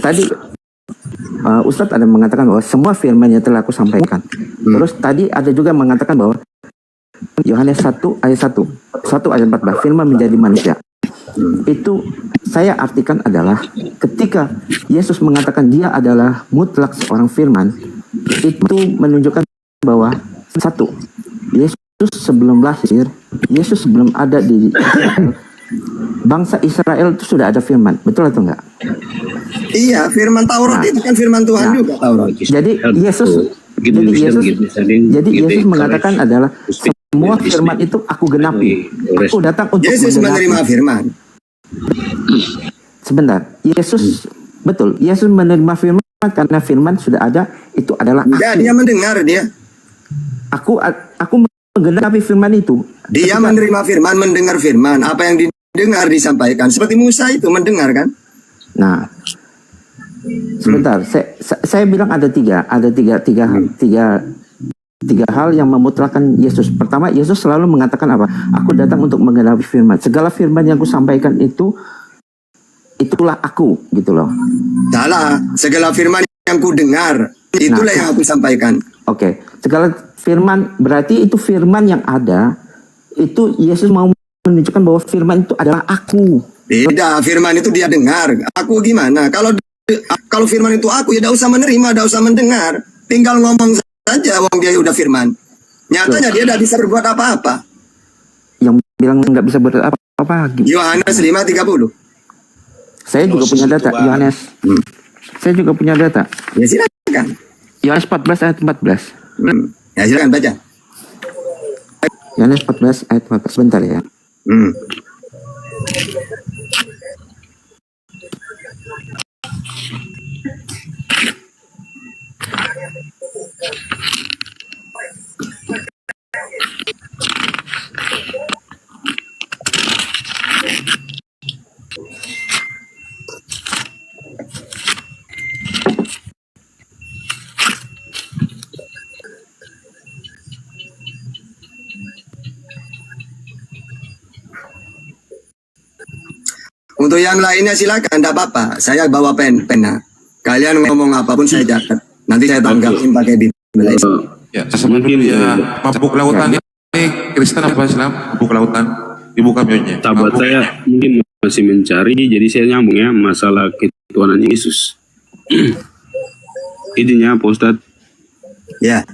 tadi Ustadz ada mengatakan bahwa semua firman yang telah aku sampaikan. Terus tadi ada juga mengatakan bahwa Yohanes 1 ayat 1 ayat 14, firman menjadi manusia. Itu saya artikan adalah ketika Yesus mengatakan dia adalah mutlak seorang firman, itu menunjukkan bahwa satu, Yesus sebelum lahir, Yesus sebelum ada di bangsa Israel itu sudah ada firman, betul atau enggak? Iya, firman Taurat itu kan firman Tuhan juga Taurat. Jadi Yesus mengatakan adalah semua firman itu aku genapi. Aku datang untuk Yesus menerima firman. Sebentar, Yesus betul, Yesus menerima firman karena firman sudah ada, itu adalah enggak, dia mendengar dia. Aku menggenapi firman itu. Dia menerima firman, mendengar firman, apa yang didengar disampaikan. Seperti Musa itu mendengar kan? Nah, sebentar, saya bilang ada tiga hal yang memutlakan Yesus. Pertama, Yesus selalu mengatakan apa? Aku datang untuk menggenapi firman. Segala firman yang aku sampaikan itulah aku, gitu loh. Salah, segala firman yang ku dengar, itulah yang aku sampaikan. Oke, segala firman berarti itu firman yang ada. Itu Yesus mau menunjukkan bahwa firman itu adalah aku. Beda, firman itu dia dengar. Aku gimana? Kalau firman itu aku, ya tidak usah menerima, tidak usah mendengar. Tinggal ngomong saja, wong dia udah firman. Nyatanya dia tidak bisa berbuat apa-apa. Yang bilang nggak bisa berbuat apa-apa. Yohanes 5:30. Saya juga punya data, Yohanes. Saya juga punya data. Ya silakan. Yohanes 14 ayat 14. Ya silakan baca. Yohanes 14 ayat 14. Sebentar ya. Untuk yang lainnya silakan, tidak apa-apa. Saya bawa pena. Kalian ngomong apapun saya catat. Nanti saya tanggapin pakai Bible. Ya, mungkin mabuk lautan ini Kristen apa Islam? Mabuk lautan dibuka bionya. Sahabat saya mungkin masih mencari, jadi saya nyambung ya masalah ketuhanan Yesus. Idenya Pak Ustadz. Ya.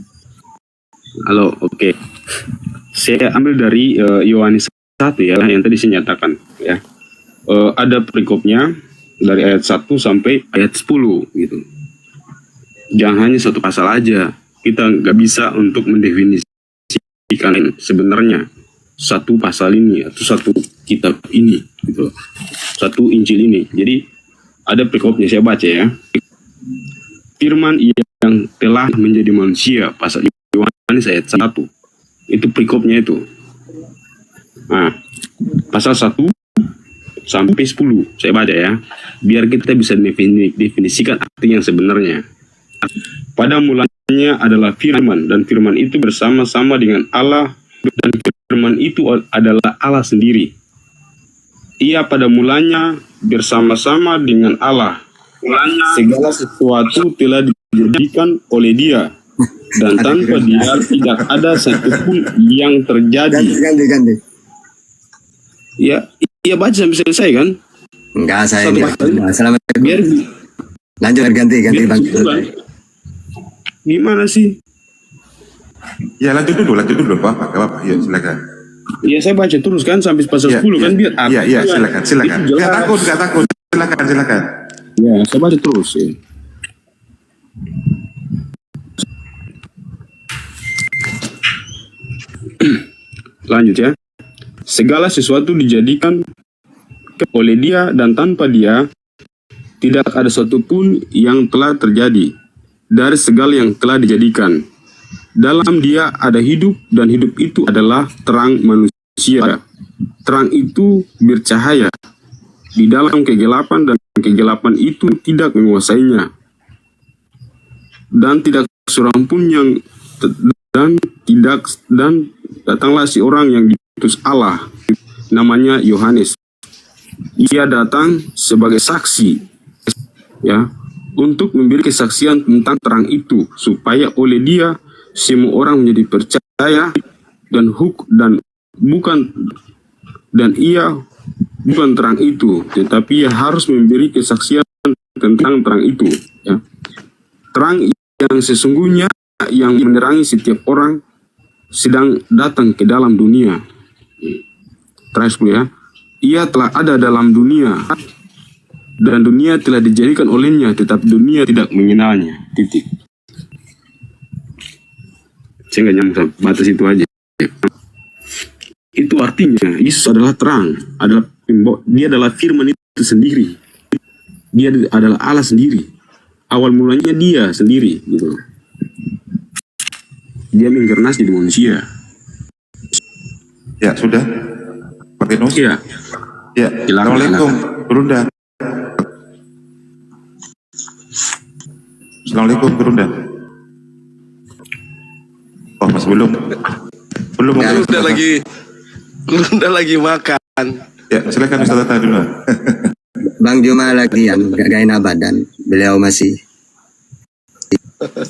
Halo, oke. Saya ambil dari Yohanes 1 ya, yang tadi saya nyatakan ya. Ada perikopnya dari ayat 1 sampai ayat 10 gitu. Jangan hanya satu pasal aja. Kita nggak bisa untuk mendefinisikan sebenarnya satu pasal ini atau satu kitab ini gitu. Satu Injil ini. Jadi ada perikopnya, saya baca ya. Firman yang telah menjadi manusia, pasal Yohanes ayat 1. Itu perikopnya itu. Nah, pasal 1 sampai 10 saya baca ya, biar kita bisa definisikan arti yang sebenarnya. Pada mulanya adalah firman, dan firman itu bersama-sama dengan Allah, dan firman itu adalah Allah sendiri. Ia pada mulanya bersama-sama dengan Allah. Segala sesuatu telah dijadikan oleh Dia, dan tanpa Dia tidak ada satupun yang terjadi. Ganti. Ya baca sampai selesai kan? Enggak, saya enggak. Selamat. Biar lanjut ganti Bang. Gimana sih? Ya lanjut dulu apa-apa. Ya silakan. Iya, saya baca terus kan sampai pasal 10 kan biar. Iya, silakan. Enggak takut. Silakan. Ya, saya baca terus ya. Lanjut ya. Segala sesuatu dijadikan oleh Dia, dan tanpa Dia tidak ada satupun yang telah terjadi dari segala yang telah dijadikan. Dalam Dia ada hidup, dan hidup itu adalah terang manusia. Terang itu bercahaya di dalam kegelapan, dan kegelapan itu tidak menguasainya. Dan tidak seorang pun yang datanglah si orang yang diutus Allah, namanya Yohanes. Ia datang sebagai saksi ya, untuk memberi kesaksian tentang terang itu, supaya oleh dia semua orang menjadi percaya dan ia bukan terang itu, tetapi ia harus memberi kesaksian tentang terang itu, ya. Terang yang sesungguhnya yang menerangi setiap orang sedang datang ke dalam dunia. Terus ya, ia telah ada dalam dunia dan dunia telah dijadikan olehnya, tetapi dunia tidak mengenalnya. Titik. Saya nggak nyampe batas itu aja. Itu artinya Yesus adalah terang, dia adalah firman itu sendiri. Dia adalah Allah sendiri. Awal mulanya dia sendiri, gitu. Dia menginkarnasi di manusia. Ya, sudah. Pakai nos? Iya. Ya. Assalamualaikum, Berunda. Assalamualaikum, Berunda. Oh, masih belum. Belum. Udah lagi makan. Ya, silakan Ustaz Tata dulu. Bang Juma lagi yang gak enak badan. Beliau masih.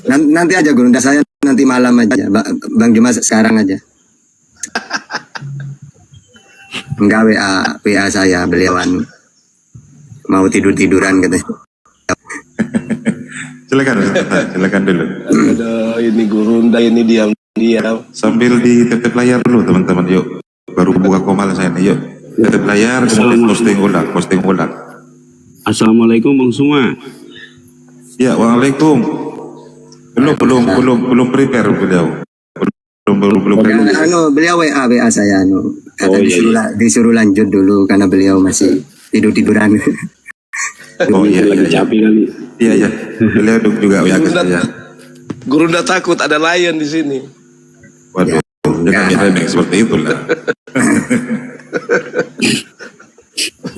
Nanti aja Guru, saya nanti malam aja. Bang Juma sekarang aja. Enggak WA saya, beliau mau tiduran katanya. Silakan Ustaz Tata, silakan dulu. Aduh, ini Gurunda ini diam. Sambil dititip layar dulu teman-teman, yuk. Baru buka komal saya nih, yuk. Titip layar, kemudian posting ulang. Assalamualaikum Bang semua. Ya, waalaikum. Belum prepare beliau. Belum. Beliau WA saya kata disuruh lanjut dulu karena beliau masih tiduran. Oh iya. Capek kali. Iya. Beliau juga WA ke saya. Gurunda takut ada lion di sini. Waduh, jangan remeng seperti itu lah.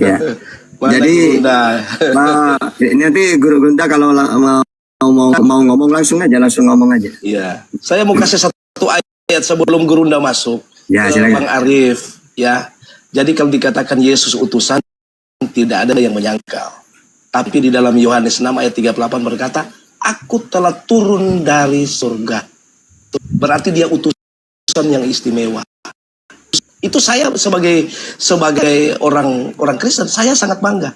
Ya. Jadi nanti Guru Gunda kalau mau ngomong langsung ngomong aja. Iya. Saya mau kasih satu ayat sebelum Gurunda masuk. Ya, silakan. Bang Arif, ya. Jadi kalau dikatakan Yesus utusan, tidak ada yang menyangkal. Tapi di dalam Yohanes 6 ayat 38 berkata, aku telah turun dari surga. Berarti dia utusan yang istimewa. Itu saya sebagai orang Kristen, saya sangat bangga.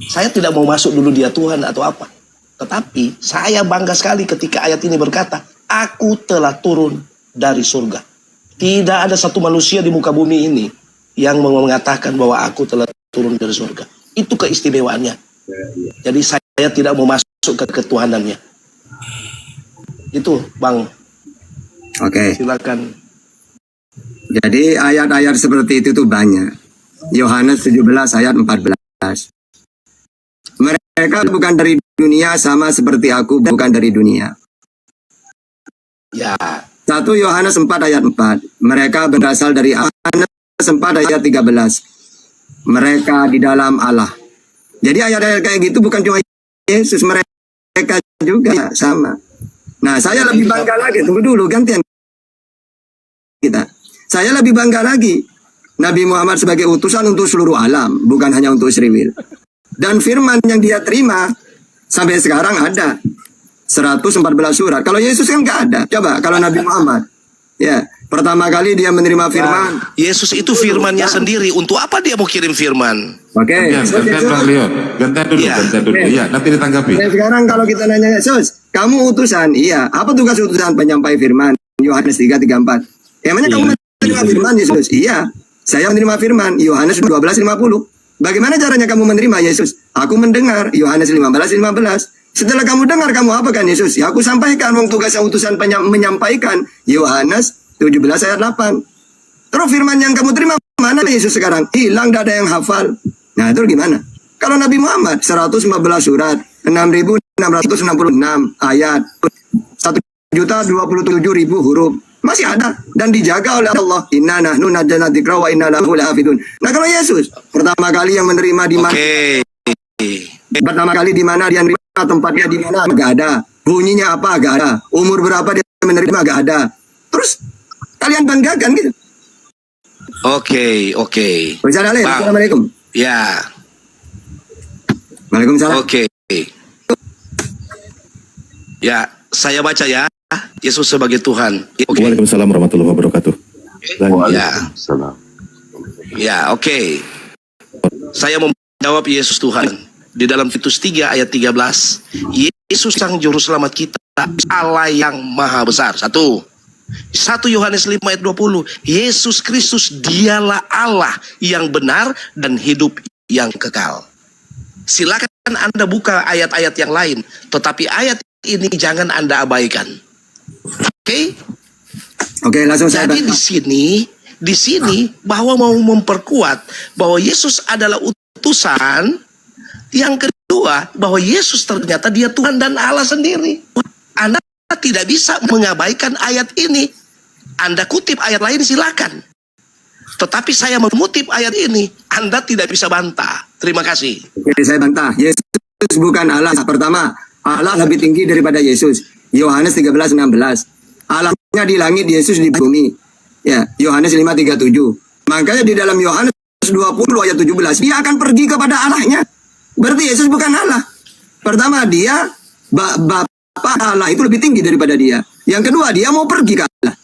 Saya tidak mau masuk dulu dia Tuhan atau apa. Tetapi saya bangga sekali ketika ayat ini berkata, aku telah turun dari surga. Tidak ada satu manusia di muka bumi ini yang mengatakan bahwa aku telah turun dari surga. Itu keistimewaannya. Jadi saya tidak mau masuk ke ketuhanannya. Itu Bang. Oke. Silakan. Jadi ayat-ayat seperti itu tuh banyak. Yohanes 17 ayat 14. Mereka bukan dari dunia sama seperti aku bukan dari dunia. Ya. 1 Yohanes 4 ayat 4. Mereka berasal dari Yohanes 4 ayat 13. Mereka di dalam Allah. Jadi ayat-ayat kayak gitu bukan cuma Yesus, mereka juga sama. Nah, saya lebih bangga lagi. Tunggu dulu, gantian kita. Saya lebih bangga lagi. Nabi Muhammad sebagai utusan untuk seluruh alam, bukan hanya untuk Sriwil. Dan firman yang dia terima sampai sekarang ada 114 surat. Kalau Yesus kan nggak ada. Coba kalau Nabi Muhammad, ya pertama kali dia menerima firman. Yesus itu firmannya sendiri. Untuk apa dia mau kirim firman? Oke. Gantian dulu. Iya, nanti ditanggapi. Nah, sekarang kalau kita nanya Yesus, kamu utusan? Iya. Apa tugas utusan? Penyampai firman. Yohanes 3:34. Emangnya kamu menerima firman Yesus? Iya. Saya menerima firman. Yohanes 12:50. Bagaimana caranya kamu menerima Yesus? Aku mendengar. Yohanes 15:15. Setelah kamu dengar, kamu apa kan Yesus? Ya aku sampaikan. Wong tugas utusan menyampaikan. Yohanes 17 ayat 8. Terus firman yang kamu terima mana Yesus sekarang? Hilang, tidak ada yang hafal. Nah itu gimana? Kalau Nabi Muhammad 115 surat, 6.666 ayat, 1.027.000 huruf. Masih ada dan dijaga oleh Allah. Inna nahnu nazzalna dzikra wa inna lahu lahafidun. Nah kalau Yesus pertama kali yang menerima di mana? Pertama kali di mana dia menerima, tempatnya di mana? Enggak ada. Bunyinya apa? Enggak ada. Umur berapa dia menerima? Enggak ada. Terus kalian banggakan gitu. Oke. Assalamualaikum. Ya. Waalaikumsalam. Oke. Ya, saya baca ya. Yesus sebagai Tuhan. Oke. Waalaikumsalam warahmatullahi wabarakatuh. Ya. Ya, oke. Saya mau menjawab Yesus Tuhan. Di dalam Titus 3 ayat 13, Yesus sang juru selamat kita, Allah yang maha besar. 1 Yohanes 5 ayat 20, Yesus Kristus dialah Allah yang benar dan hidup yang kekal. Silakan Anda buka ayat-ayat yang lain, tetapi ayat ini jangan Anda abaikan. Oke? Oke, langsung saya Jadi di sini bahwa mau memperkuat bahwa Yesus adalah utusan. Yang kedua, bahwa Yesus ternyata dia Tuhan dan Allah sendiri. Anda tidak bisa mengabaikan ayat ini. Anda kutip ayat lain silakan. Tetapi saya mengutip ayat ini, Anda tidak bisa bantah. Terima kasih. Oke, saya bantah. Yesus bukan Allah. Pertama, Allah lebih tinggi daripada Yesus. Yohanes 13:16. Allahnya di langit, Yesus di bumi. Ya, Yohanes 5:37. Makanya di dalam Yohanes 20 ayat 17, dia akan pergi kepada Allahnya. Berarti Yesus bukan Allah. Pertama, dia Bapa Allah itu lebih tinggi daripada dia. Yang kedua, dia mau pergi ke Allah.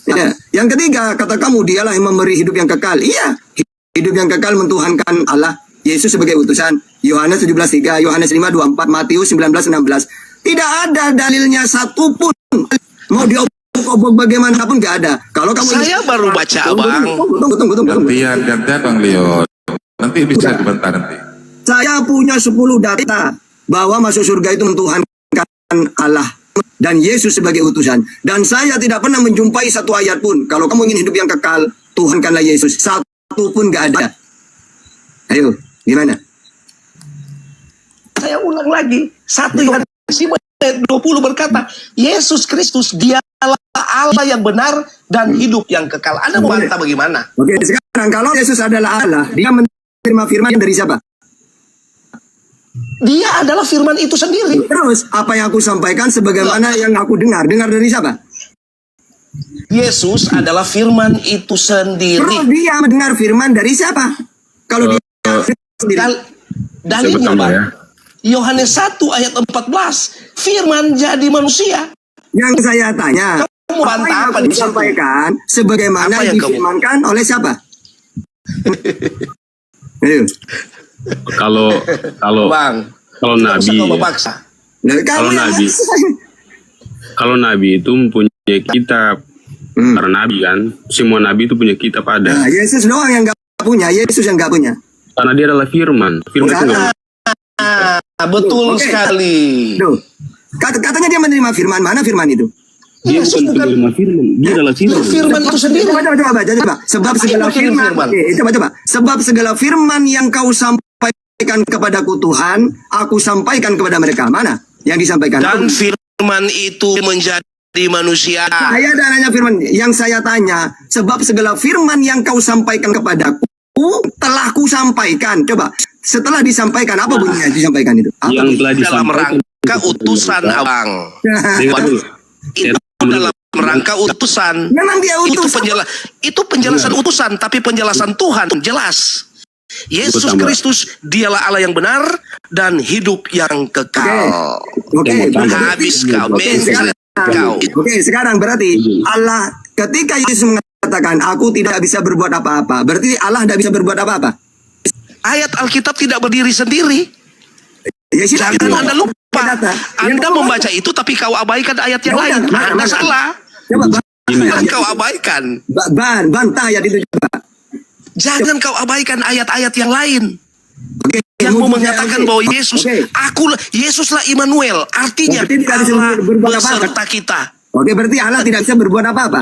Ya. Yang ketiga, kata kamu, dialah yang memberi hidup yang kekal. Iya, hidup yang kekal mentuhankan Allah. Yesus sebagai utusan. Yohanes 17:3, Yohanes 5:24, Matius 19:16. Tidak ada dalilnya satupun. Mau diobok-obok bagaimanapun nggak ada. Kalau kamu saya baru baca, Bang. Tunggu. Gantian Bang Leo. Nanti bisa dibantah nanti. Saya punya 10 data bahwa masuk surga itu mentuhankan Allah dan Yesus sebagai utusan. Dan saya tidak pernah menjumpai satu ayat pun. Kalau kamu ingin hidup yang kekal, tuhankanlah Yesus. Satu pun nggak ada. Ayo, gimana? Saya ulang lagi. 1 Yohanes 5 ayat 20 berkata, Yesus Kristus dialah Allah yang benar dan hidup yang kekal. Anda mau bantah bagaimana? Oke, sekarang kalau Yesus adalah Allah, dia menerima firman dari siapa? Dia adalah firman itu sendiri. Terus, apa yang aku sampaikan sebagaimana yang aku dengar. Dengar dari siapa? Yesus adalah firman itu sendiri. Terus dia mendengar firman dari siapa? Kalau dia sendiri. Dalilnya, Bang. Yohanes 1 ayat 14, firman jadi manusia. Yang saya tanya, Kamu bantah apa yang disampaikan sebagaimana Apa yang difirmankan oleh siapa? Ayo. Kalau Bang, nabi, Nah, kalau nabi itu mempunyai kitab, para nabi kan, semua nabi itu punya kitab ada. Nah, Yesus doang yang nggak punya, Yesus yang nggak punya. Karena dia adalah firman itu nggak betul sekali. Duh. Katanya dia menerima firman, mana firman itu? dia bukan penerima firman, dia adalah firman. Firman itu sendiri. Coba. Sebab segala firman. Coba. Sebab segala firman yang kau sampaikan kepadaku Tuhan, aku sampaikan kepada mereka. Mana yang disampaikan? Dan firman itu menjadi manusia. Saya dan nanya firman yang saya tanya. Sebab segala firman yang kau sampaikan kepadaku telah ku sampaikan. Coba. Setelah disampaikan, apa bunyinya disampaikan itu? Apa Yang telah dalam disampaikan rangka utusan, Abang. Itu dalam rangka utusan. Memang dia utusan. Itu penjelasan utusan, tapi penjelasan Tuhan jelas. Yesus Kristus dialah Allah yang benar dan hidup yang kekal. Oke. Habis kau. Oke, sekarang berarti Allah ketika Yesus mengatakan aku tidak bisa berbuat apa-apa, berarti Allah tidak bisa berbuat apa-apa. Ayat Alkitab tidak berdiri sendiri. Ya, Jangan Anda lupa. Anda membaca itu tapi kau abaikan ayat yang lain. Anda salah. Coba Jangan kau abaikan. bantah ayat itu coba. Jangan kau abaikan ayat-ayat yang lain. Oke, Yang mau menyatakan bahwa Yesus, Yesuslah Immanuel, artinya berarti tidak bisa Allah berbuat apa-apa. beserta kita. Oke, berarti Allah tidak bisa berbuat apa-apa.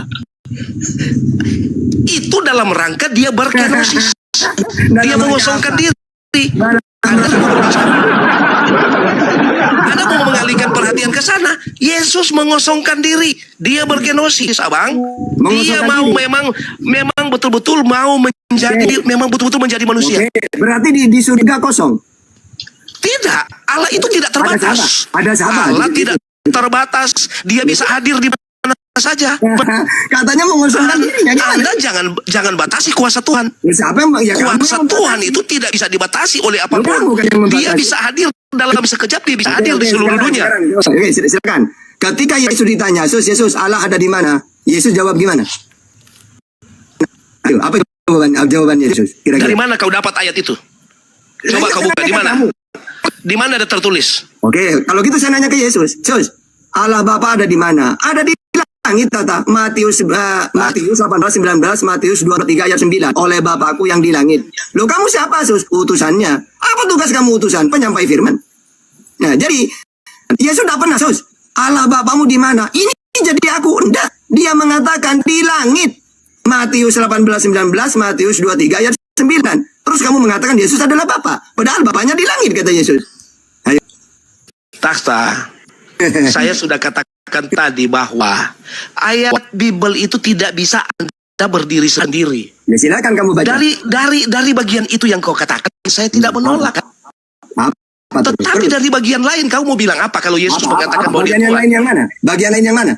Itu dalam rangka dia berkenosis. Dia mengosongkan diri. Anda mau mengalihkan perhatian ke sana. Yesus mengosongkan diri. Dia berkenosis, Abang. Dia mau memang betul-betul mau menjadi, memang betul-betul menjadi manusia. Oke, berarti di surga kosong. Tidak, Allah itu tidak terbatas. Ada sahabat. Allah tidak terbatas. Dia bisa hadir di saja. Katanya mengosongkan dirinya. Anda jangan batasi kuasa Tuhan. Siapa yang ya, Kuasa Tuhan itu tidak bisa dibatasi oleh apapun. Dia bisa hadir dalam sekejap, dia bisa hadir di seluruh dunia. Oke, silakan. Ketika Yesus ditanya, Yesus Allah ada di mana? Yesus jawab gimana? Ayo, apa jawaban Yesus? Kira-kira. Dari mana kau dapat ayat itu? Coba kau buka di mana? Di mana ada tertulis? Oke, kalau gitu saya nanya ke Yesus. Yesus, Allah Bapa ada di mana? Ada di langit, tata. Matius 18:19, Matius 23 ayat 9. Oleh Bapakku yang di langit. Loh, kamu siapa, Yesus? Utusannya. Apa tugas kamu utusan? Penyampai firman. Nah, jadi Yesus tidak pernah, Yesus, Allah Bapamu di mana? Ini jadi aku. Enggak. Dia mengatakan di langit. Matius 18:19, Matius 23 ayat 9. Terus kamu mengatakan Yesus adalah Bapa. Padahal Bapaknya di langit, kata Yesus. Ayo. Takta. Saya sudah katakan tadi bahwa ayat Bible itu tidak bisa Anda berdiri sendiri. Ya silakan kamu baca. Dari bagian itu yang kau katakan, saya tidak menolak. Tetapi dari bagian lain kau mau bilang apa kalau Yesus mengatakan bahwa dia bagian yang Tuhan? lain yang mana? Bagian lain yang mana?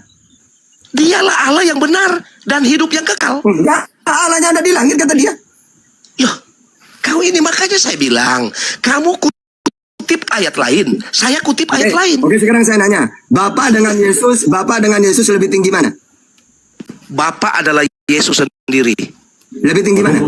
Dialah Allah yang benar dan hidup yang kekal. Enggak, Allahnya ada di langit, kata dia. Loh, kau ini makanya saya bilang, kamu kutip ayat lain, saya kutip ayat lain. Oke, sekarang saya nanya, Bapak dengan Yesus lebih tinggi mana? Bapak adalah Yesus sendiri. Lebih tinggi mana?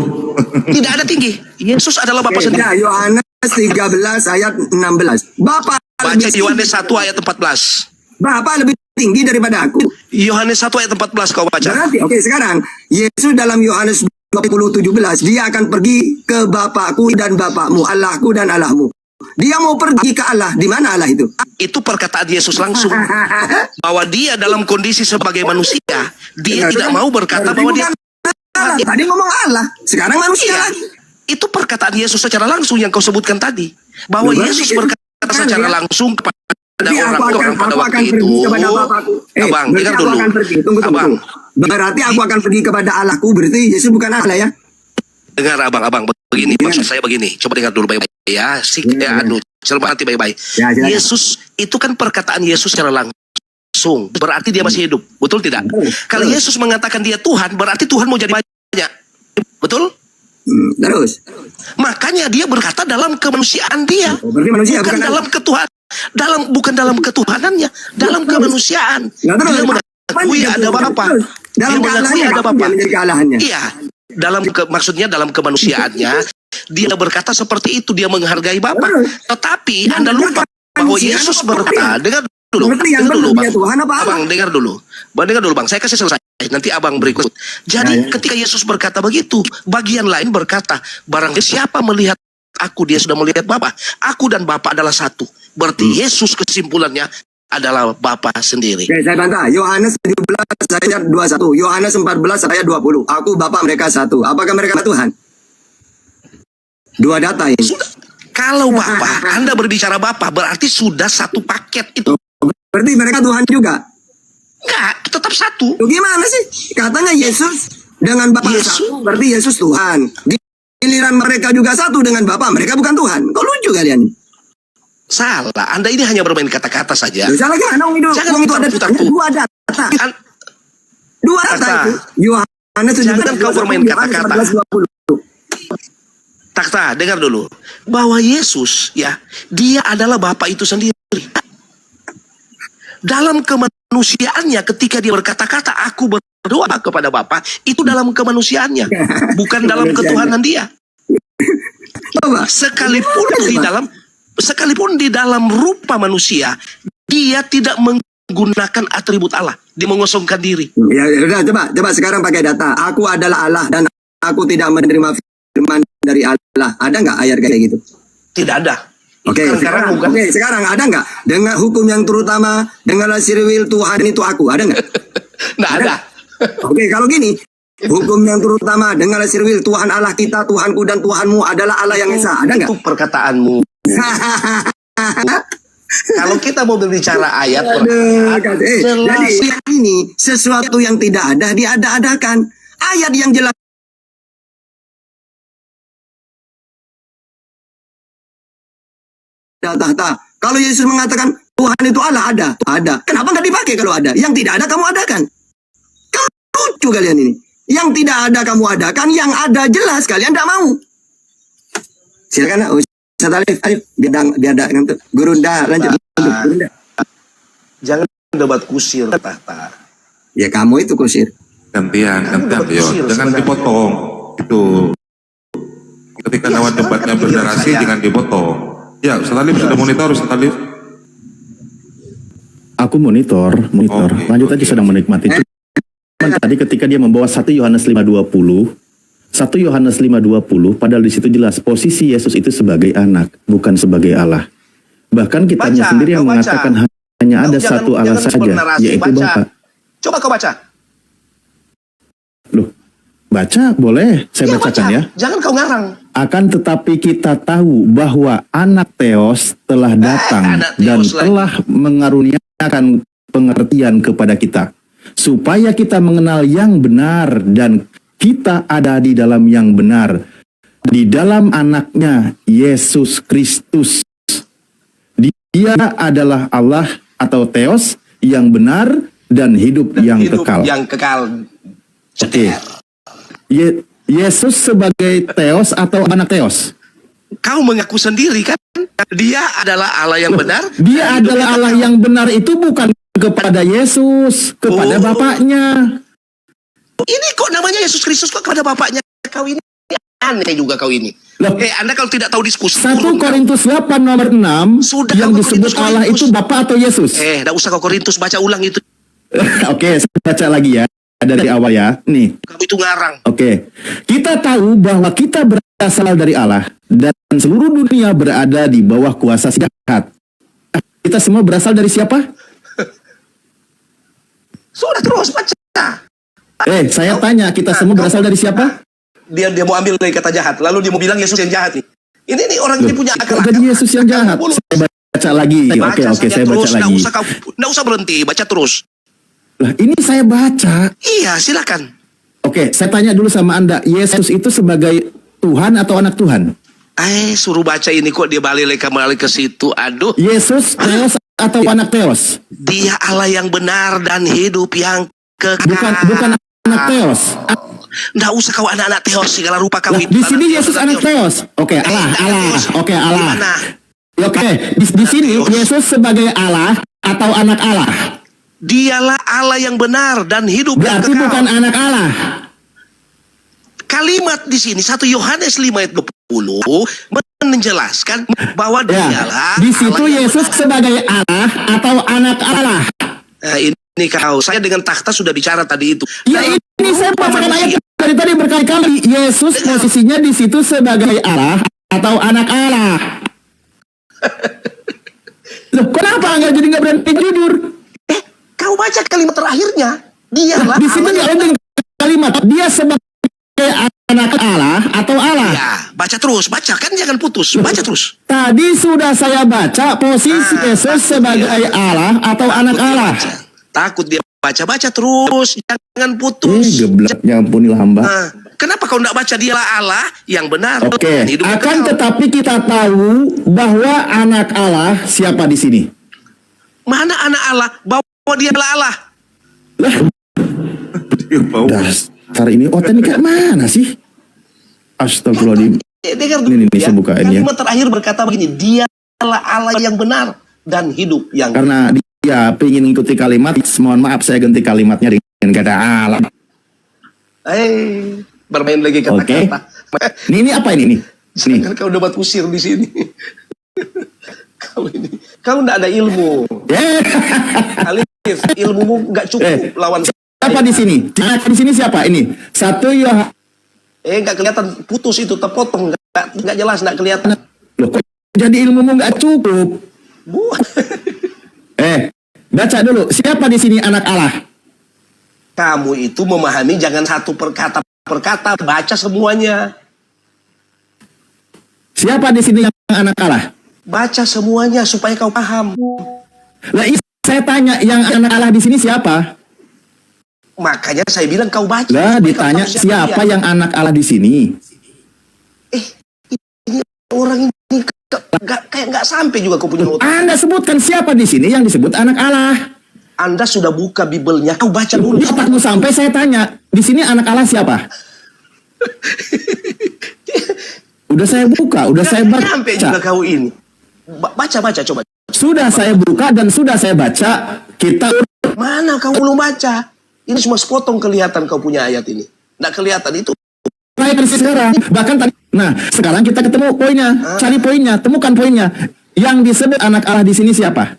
Tidak ada tinggi. Yesus adalah Bapa sendiri. Ya, Yohanes 13 ayat 16. Bapak Baca Yohanes 1 ayat 14. Bapak lebih tinggi daripada aku. Yohanes 1 ayat 14 kau baca. Berarti, oke, sekarang Yesus dalam Yohanes 20:17 dia akan pergi ke Bapakku dan Bapakmu, Allahku dan Allahmu. Dia mau pergi ke Allah. Di mana Allah itu? Itu perkataan Yesus langsung. Bahwa dia dalam kondisi sebagai manusia, dia tidak mau berkata bahwa dia Allah. Tadi ngomong Allah, sekarang manusia iya. lagi. Itu perkataan Yesus secara langsung yang kau sebutkan tadi. Bahwa Yesus berkata secara langsung kepada orang-orang pada waktu itu. Abang, dengar dulu. Abang, berarti aku akan pergi kepada Allahku. Berarti Yesus bukan Allah ya? dengar abang begini, maksud saya begini. Coba dengar dulu baik-baik ya. Cermati baik-baik. Yesus itu kan perkataan Yesus secara langsung. Berarti dia masih hidup. Betul tidak? Kalau Yesus mengatakan dia Tuhan, berarti Tuhan mau jadi banyak. Betul? Terus. Makanya dia berkata dalam kemanusiaan dia. Berarti manusia bukan dalam ketuhanan. Bukan dalam ketuhanannya, dalam kemanusiaan. Dia mengakui ada Bapa. Dia mengakui ada Bapa. Iya, maksudnya dalam kemanusiaannya dia berkata seperti itu, dia menghargai Bapa. Tetapi Anda lupa bahwa Yesus berkata, dengar dulu, Abang, dengar dulu, Bang, saya kasih selesai, nanti Abang berikut. Jadi ketika Yesus berkata begitu, bagian lain berkata, barang siapa melihat aku, dia sudah melihat Bapa. Aku dan Bapa adalah satu. Berarti Yesus kesimpulannya adalah Bapa sendiri. Oke, saya bantah. Yohanes 17 ayat 21. Yohanes 14 ayat 20. Aku Bapa mereka satu. Apakah mereka Tuhan? Dua data ini. Sudah. Kalau Bapa, Anda berbicara Bapa, berarti sudah satu paket itu. Berarti mereka Tuhan juga? Enggak, tetap satu. Loh, gimana sih? Katanya Yesus dengan Bapa satu, berarti Yesus Tuhan. Giliran mereka juga satu dengan Bapa, mereka bukan Tuhan. Kok lucu kalian? Salah, Anda ini hanya bermain kata-kata saja. Salah gimana? Jangan putar-putar dua data. Dua data itu. Yohanes 17. Jangan kau bermain kata-kata. Takta, dengar dulu. Bahwa Yesus, ya, dia adalah Bapa itu sendiri. Dalam kemanusiaannya ketika dia berkata-kata, aku berdoa kepada Bapa, itu dalam kemanusiaannya. Bukan dalam ketuhanan dia. Sekalipun di dalam rupa manusia, dia tidak menggunakan atribut Allah. Dia mengosongkan diri. Ya udah, coba sekarang pakai data. Aku adalah Allah dan aku tidak menerima firman dari Allah. Ada nggak ayat kayak gitu? Tidak ada. Oke, sekarang ada nggak? Dengan hukum yang terutama, dengan sirwil Tuhan itu aku. Ada nggak? Nggak ada. Oke, kalau gini. Hukum yang terutama, dengan sirwil Tuhan Allah kita, Tuhanku dan Tuhanmu adalah Allah yang Esa. Ada nggak? Itu perkataanmu. Kalau kita mau berbicara ayat, jadi ini sesuatu yang tidak ada diada-adakan. Ayat yang jelas. Kalau Yesus mengatakan Tuhan itu Allah ada. Kenapa nggak dipakai kalau ada? Yang tidak ada kamu adakan. Kamu lucu kalian ini. Yang tidak ada kamu adakan, yang ada jelas kalian tidak mau. Silakan Ustaz Alif, ayo biar ada ngantuk. Gurunda lanjut. Gurunda. Jangan debat kusir, Tata. Ya kamu itu kusir. Gantian, yo. kusir Jangan sebenarnya. dipotong. Itu. Ketika Ya, lawan debatnya sebenarnya berdurasi, saya. jangan dipotong. Ya, Ustaz Alif sudah monitor, Ustaz Alif. Aku monitor. Oke, Lanjut oke. aja sedang menikmati. Cuman tadi ketika dia membawa 1 Yohanes 5:20, 1 Yohanes 5:20, padahal di situ jelas posisi Yesus itu sebagai anak, bukan sebagai Allah. Bahkan kitanya Baca, sendiri yang kau baca. mengatakan hanya ada Jangan- satu Allah jangan saja, bernarasi, yaitu baca. Bapa. Coba kau baca. Loh, baca boleh, saya Iya, bacakan baca. ya. Jangan kau ngarang. Akan tetapi kita tahu bahwa anak Theos telah datang anak dan Theos lagi. telah mengaruniakan pengertian kepada kita, supaya kita mengenal yang benar dan kita ada di dalam yang benar, di dalam anaknya Yesus Kristus. Dia adalah Allah atau Theos yang benar dan hidup yang Hidup kekal. yang kekal. Oke. Yesus sebagai Theos atau anak Theos? Kau mengaku sendiri kan? Dia adalah Allah yang benar. Dia dan hidup adalah yang Allah kekal. yang benar itu bukan kepada Yesus, kepada Oh. Bapaknya. Ini kok namanya Yesus Kristus kok kepada Bapaknya? Kau ini aneh juga kau ini. Loh. Anda kalau tidak tahu diskusi. 1 turun kau. Korintus 8 nomor 6 Sudah, yang kau disebut Korintus, Allah Korintus. itu Bapa atau Yesus? Tidak usah kau Korintus, baca ulang itu. Oke, saya baca lagi ya dari awal ya. Nih. Kamu itu ngarang. Oke. Kita tahu bahwa kita berasal dari Allah dan seluruh dunia berada di bawah kuasa si jahat. Kita semua berasal dari siapa? Sudah terus baca. Saya tanya, kita semua berasal dari siapa? Dia mau ambil dari kata jahat, lalu dia mau bilang Yesus yang jahat nih. Ini orang ini punya akal. Kok jadi Yesus yang jahat? Saya baca lagi. Oke, saya baca lagi. Nggak usah berhenti, baca terus. Lah, ini saya baca. Iya, silakan. Oke, saya tanya dulu sama Anda. Yesus itu sebagai Tuhan atau anak Tuhan? Suruh baca ini kok dia balik kembali ke situ. Aduh, Yesus Theos atau anak Theos? dia Allah yang benar dan hidup yang kekal. Bukan anak Theos. Nggak usah kau anak-anak Theos segala rupa kau Lah, itu. di sini Yesus anak Theos. Oke, Allah. Oke, Allah. Gimana? Oke, di sini Yesus sebagai Allah atau anak Allah? Dialah Allah yang benar dan hidup yang Berarti kekal. bukan anak Allah. Kalimat di sini 1 Yohanes 5 ayat 20 menjelaskan bahwa Ya, dialah di situ Allah yang Yesus benar. sebagai Allah atau anak Allah. Nah, ini kau, saya dengan takhta sudah bicara tadi itu. Ya, ini saya bacakan ayat dari tadi berkali-kali. Yesus posisinya di situ sebagai Allah atau anak Allah. Loh, kenapa nggak jadi nggak berani jujur? Kau baca kalimat terakhirnya. Dialah Di sini Allah nggak yang ada kalimat dia sebagai anak Allah atau Allah. Ya, baca terus, baca kan jangan putus, baca terus. Tadi sudah saya baca posisi Yesus sebagai Allah atau anak dia Allah. baca. Takut dia baca terus, jangan putus. Geblak, ya ampunilah hamba. Nah, kenapa kau tidak baca dialah Allah yang benar Oke, dan hidup yang akan kekal? tetapi kita tahu bahwa anak Allah siapa di sini? Mana anak Allah? Bahwa dialah Allah. Lah, Ya, bau. dasar ini ini kayak mana sih? Astagfirullahaladzim. Dengar dulu Ini ya. saya bukain ya. Kalimat terakhir berkata begini, dialah Allah yang benar dan hidup yang Karena dia pengen ngikuti kalimat, mohon maaf saya ganti kalimatnya dengan kata Allah. bermain lagi kata-kata. Ini apa ini? Nih. Jangan kau debat kusir di sini. Kau tidak ada ilmu. Alif, ilmumu nggak cukup lawan Siapa di sini? Di sini siapa? Ini 1 Yohanes. nggak kelihatan, putus itu, terpotong, nggak jelas, nggak kelihatan. Loh, kok jadi ilmumu nggak cukup? Baca dulu. Siapa di sini anak Allah? Kamu itu memahami jangan satu perkata, baca semuanya. Siapa di sini yang anak Allah? Baca semuanya supaya kau paham. Lah, saya tanya yang anak Allah di sini siapa? Makanya saya bilang kau baca. Lah, supaya kau ditanya tahu siapa dia. yang anak Allah di sini? Ini orang ini Kayak nggak sampai juga kau punya otak. Anda sebutkan siapa di sini yang disebut anak Allah. Anda sudah buka Bibelnya, kau baca dulu. Di otakmu sampai saya tanya, di sini anak Allah siapa? Udah saya buka, udah saya baca. Sampai juga kau ini. Baca coba. Sudah saya buka dan sudah saya baca. Kita Mana kau belum baca? Ini cuma sepotong kelihatan kau punya ayat ini. Nggak kelihatan itu. saya sekarang. Bahkan tadi. Nah, sekarang kita ketemu poinnya. Cari poinnya, temukan poinnya. Yang disebut anak Allah di sini siapa?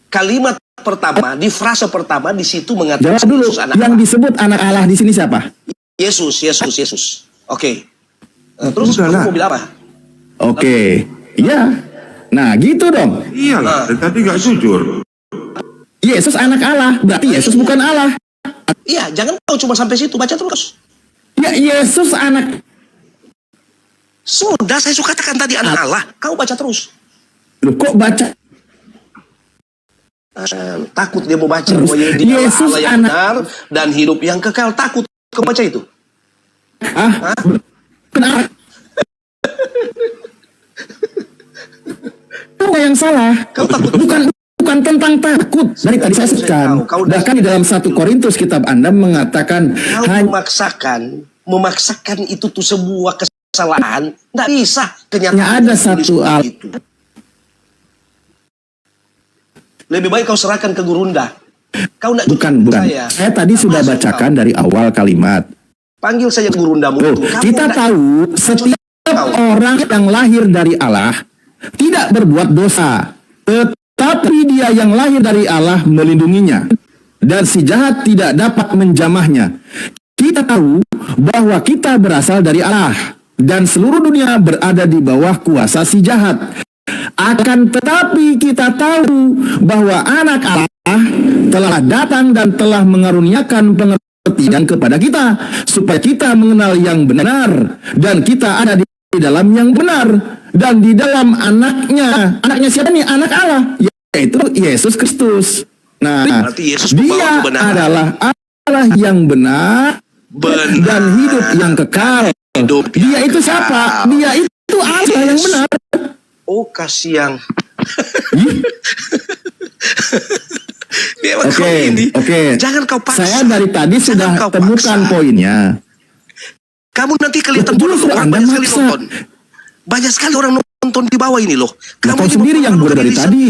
Kalimat pertama, di frase pertama di situ mengatakan Jawab dulu. Yesus anak Yang Allah. disebut anak Allah di sini siapa? Yesus. Oke. Terus Udahlah. kamu mau bilang apa? Oke. Iya. Nah, gitu dong. Iyalah, dari tadi gak jujur. Yesus anak Allah. Berarti Yesus bukan Allah. Iya, jangan kau cuma sampai situ, baca terus. Ya, Yesus anak. Sudah, saya suka katakan tadi anak Allah. Kau baca terus. Loh, kok baca? Takut dia mau baca. Terus, Bahwa dia Yesus Allah yang anak- benar dan hidup yang kekal. Takut kau baca itu. Ah, kenapa? Kau yang salah. Kau takut. Bukan tentang takut. Dari tadi saya sebutkan. Kau Bahkan di dalam 1 Korintus kitab Anda mengatakan Kau memaksakan itu tuh sebuah kesalahan. Nggak bisa. Kenyataan ada tulis satu al- itu. Lebih baik kau serahkan ke Gurunda. Kau nggak bukan. Saya tadi Nggak sudah masuk bacakan kau. dari awal kalimat. Panggil saja Gurundamu Loh, itu. Kamu kita nggak- tahu setiap Kau. orang yang lahir dari Allah tidak berbuat dosa, tetapi dia yang lahir dari Allah melindunginya, dan si jahat tidak dapat menjamahnya. Kita tahu bahwa kita berasal dari Allah, dan seluruh dunia berada di bawah kuasa si jahat. Akan tetapi kita tahu bahwa anak Allah telah datang dan telah mengaruniakan pengertian kepada kita, supaya kita mengenal yang benar, dan kita ada di dalam yang benar, dan di dalam anaknya. Anaknya siapa nih? Anak Allah, yaitu Yesus Kristus. Nah, Berarti Yesus membawa dia kebenaran. adalah Allah yang benar dan hidup yang kekal. Hidup Dia yang itu kekal. siapa? Dia itu Allah yang benar. Oh, kasihan. Oke. Jangan kau paksa. Saya dari tadi Jangan sudah kau temukan paksa. poinnya. Kamu nanti kelihatan Betul, bodoh. sudah Orang Anda banyak sekali maksa. nonton. Banyak sekali orang nonton di bawah ini loh. Nah, kau ini sendiri yang bodoh dari tadi.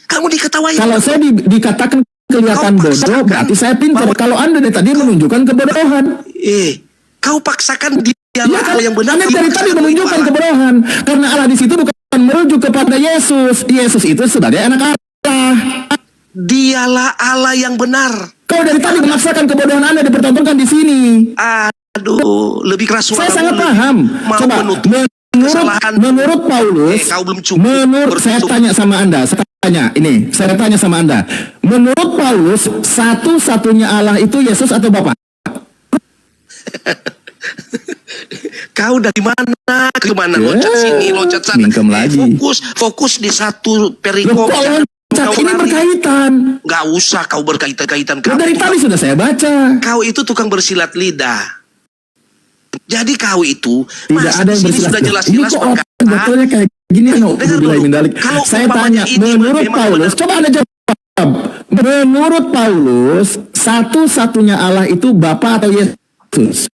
Kamu diketawain. Kalau saya dikatakan kelihatan Kau bodoh, paksakan berarti saya pintar. bahwa- Kalau Anda dari tadi menunjukkan kebodohan. Kau paksakan dia Ya kan, Allah yang benar. Anda dari tadi Paksakan menunjukkan Allah. kebodohan. Karena Allah di situ bukan merujuk kepada Yesus. Yesus itu sebagai anak Allah. Dialah Allah yang benar. Kau dari tadi memaksakan kebodohan Anda dipertontonkan di sini. Aduh, lebih keras suara. Saya sangat dulu. paham. Mau Coba, menutup kesalahan. menurut Paulus, Kau belum cukup saya bertutup. tanya sama Anda, saya tanya sama Anda. Menurut Paulus, satu-satunya Allah itu Yesus atau Bapa? Kau dari mana ke mana? Ya, Loncat sini, loncat sana. mingkem lagi. Fokus di satu Loh, perikop. kok Jangan loncat? kau Ini lari. berkaitan. Nggak usah kau berkaitan-kaitan. Loh, dari tadi sudah saya baca. Kau itu tukang bersilat lidah. Jadi kau itu Tidak ada yang di sini bersilat. sudah Ini jelas-jelas kok berkata. betulnya kayak gini kan? Dengar dulu. Kalau Saya umpamanya tanya, ini menurut memang Paulus, benar. coba Anda jawab. Menurut Paulus, satu-satunya Allah itu Bapa atau Yesus?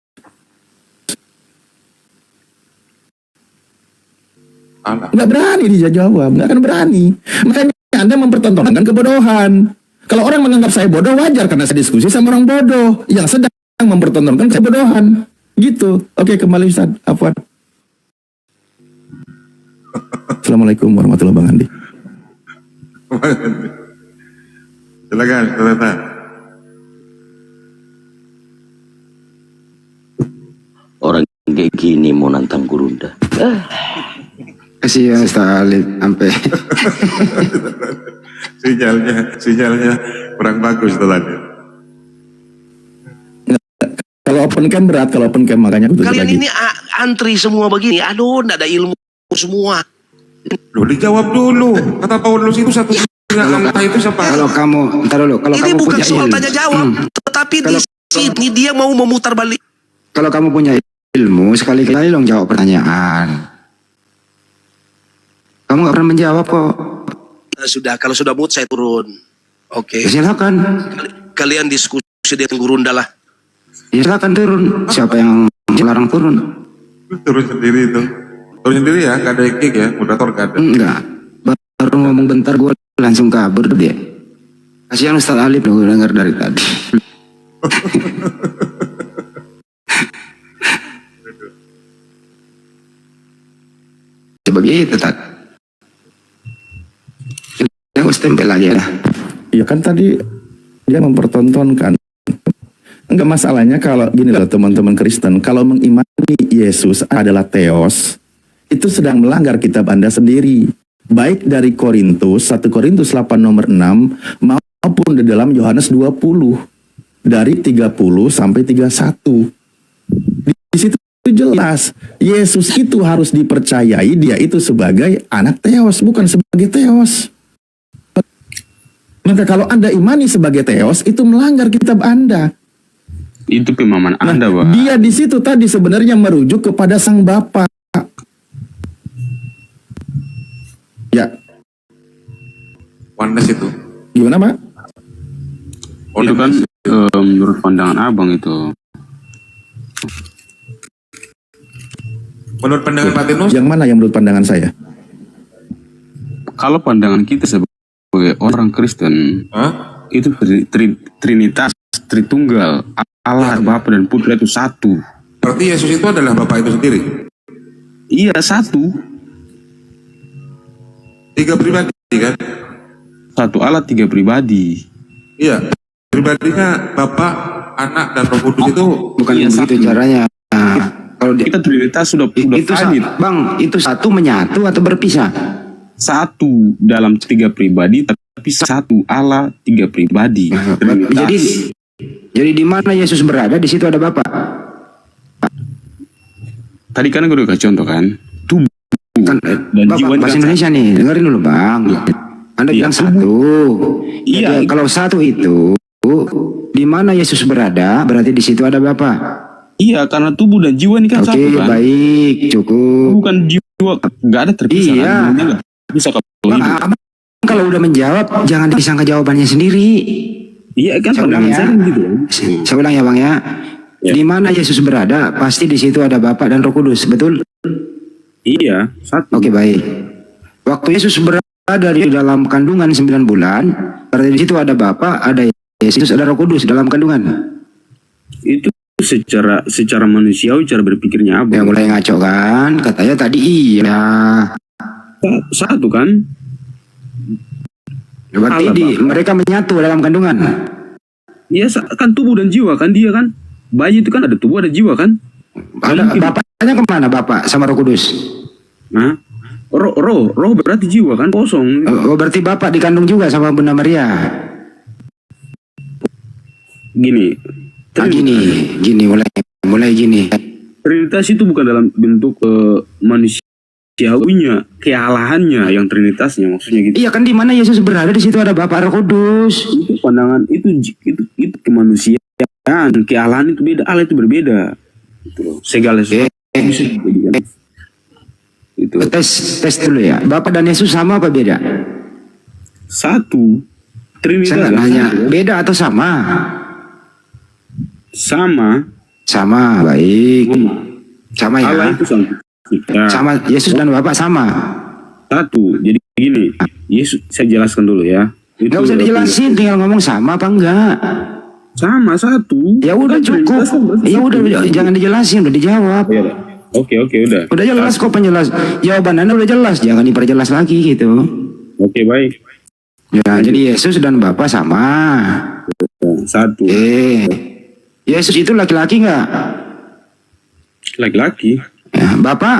Allah. Nggak berani dia jawab, nggak akan berani. Makanya Anda mempertontonkan kebodohan. Kalau orang menganggap saya bodoh, wajar karena saya diskusi sama orang bodoh yang sedang mempertontonkan kebodohan. Gitu. Oke, kembali Ustaz. Afwan. Assalamualaikum warahmatullahi wabarakatuh, Bang Andi. Silakan, silakan. Orang kayak gini mau nantang Gurunda. Kasih ya Ustaz Alif sampai sinyalnya kurang bagus tadi. Kalau open cam berat, kalau open cam makanya aku tutup Kalian lagi. ini antri semua begini. Aduh, nggak ada ilmu semua. Loh, dijawab dulu. Kata Paulus itu satu-satunya Allah itu siapa? kalau kamu ntar dulu kalau Ini kamu bukan punya soal ilmu, tanya jawab, tetapi di Kalau- sini dia mau memutar balik. kalau kamu punya ilmu sekali-kali dong jawab pertanyaan. Kamu nggak pernah menjawab kok. Sudah, kalau sudah mood saya turun. Oke. Ya, silakan. Kalian diskusi dengan gurunda lah. Ya, silakan turun. Siapa yang melarang turun? Turun sendiri itu. Turun sendiri ya, nggak ada kick ya, moderator nggak ada. Enggak. Baru ngomong bentar gue langsung kabur dia. Kasihan Ustaz Alif gue dengar dari tadi. Begitu tak. Yang stempel aja lah. Ya kan tadi dia mempertontonkan. Enggak, masalahnya kalau gini loh teman-teman Kristen, kalau mengimani Yesus adalah Theos, itu sedang melanggar kitab Anda sendiri. Baik dari Korintus, 1 Korintus 8 nomor 6, maupun di dalam Yohanes 20, dari 30 sampai 31. Di situ jelas, Yesus itu harus dipercayai, dia itu sebagai anak Theos, bukan sebagai Theos. Maka kalau Anda imani sebagai Theos, itu melanggar kitab Anda. Itu pemahaman Anda, Pak. Dia di situ tadi sebenarnya merujuk kepada Sang Bapa. Ya. Oneness itu. Gimana, Pak? Itu kan menurut pandangan abang itu. Menurut pandangan Pak Tinus, Yang mana yang menurut pandangan saya? Kalau pandangan kita sebagai orang Kristen, itu Trinitas, Tritunggal, Allah, Bapa dan Putra itu satu. berarti Yesus itu adalah Bapak itu sendiri. Iya, satu. 3 pribadi kan? Satu Allah, 3 pribadi. Iya. Pribadinya Bapak, Anak, dan Roh Kudus itu Bukan Iya, begitu satu. caranya. Nah, kalau Kita Trinitas sudah itu valid. Bang, itu satu menyatu atau berpisah? Satu dalam 3 pribadi, tapi satu Allah, 3 pribadi. Trinitas. Jadi di mana Yesus berada, di situ ada Bapa. Tadi kan gue udah kasih contoh kan, tubuh Kan dan Bapak jiwa bahasa kan Indonesia nih, dengerin dulu Bang. Anda Iya, bilang satu. Iya. Jadi kalau satu itu di mana Yesus berada, berarti di situ ada Bapa. Iya, karena tubuh dan jiwa ini kan Oke, satu kan. baik, cukup. Bukan jiwa, nggak ada terpisah. Iya. Kan? Nggak bisa kalau Bang, hidup. abang kalau udah menjawab, jangan disangka jawabannya sendiri. Iya kan, Saya pandangan ulang ya. saya kan gitu. Saya ulang ya Bang ya. Ya. Di mana Yesus berada, pasti di situ ada Bapa dan Roh Kudus, betul? Iya, satu. Oke, baik. Waktu Yesus berada di dalam kandungan 9 bulan, berarti di situ ada Bapa, ada Yesus, ada Roh Kudus dalam kandungan. Itu secara manusiawi cara berpikirnya apa? Ya mulai ngaco kan, katanya tadi iya. Satu kan? Berarti Allah, Bang. mereka menyatu dalam kandungan. Iya, kan tubuh dan jiwa kan dia kan. Bayi itu kan ada tubuh ada jiwa kan? Ada Bapaknya kemana Bapak sama Roh Kudus? Nah, roh berarti jiwa kan kosong. Oh, berarti Bapak dikandung juga sama Bunda Maria. Gini, Ah, gini mulai gini. Trinitas itu bukan dalam bentuk manusiawinya, kealahannya yang Trinitasnya maksudnya gitu. Iya kan di mana Yesus berada di situ ada Bapak Roh Kudus. Itu pandangan itu kemanusiaan, kealahan itu beda, Allah itu berbeda. Gitu loh. Segala sesuatu bisa dijadikan. Itu Tes dulu ya. Bapak dan Yesus sama apa beda? satu. Trinitas Saya nggak kan nanya satu. beda atau sama. Sama, baik. Sama ya. Allah itu sang pencipta. Sama Yesus dan Bapak sama. Satu. Jadi gini, Yesus saya jelaskan dulu ya. Itu Nggak usah dijelasin, tinggal ngomong sama apa enggak. sama satu. Ya udah Kan cukup. Trinitas kan berarti Ya satu. udah jangan dijelasin, udah dijawab. Ya udah. Oke, udah. Udah jelas kok penjelas. Jawaban Anda udah jelas, jangan diperjelas lagi gitu. Oke, baik. Ya, jadi Yesus dan Bapa sama. Satu. Yesus itu laki-laki enggak? Laki-laki. Ya, Bapak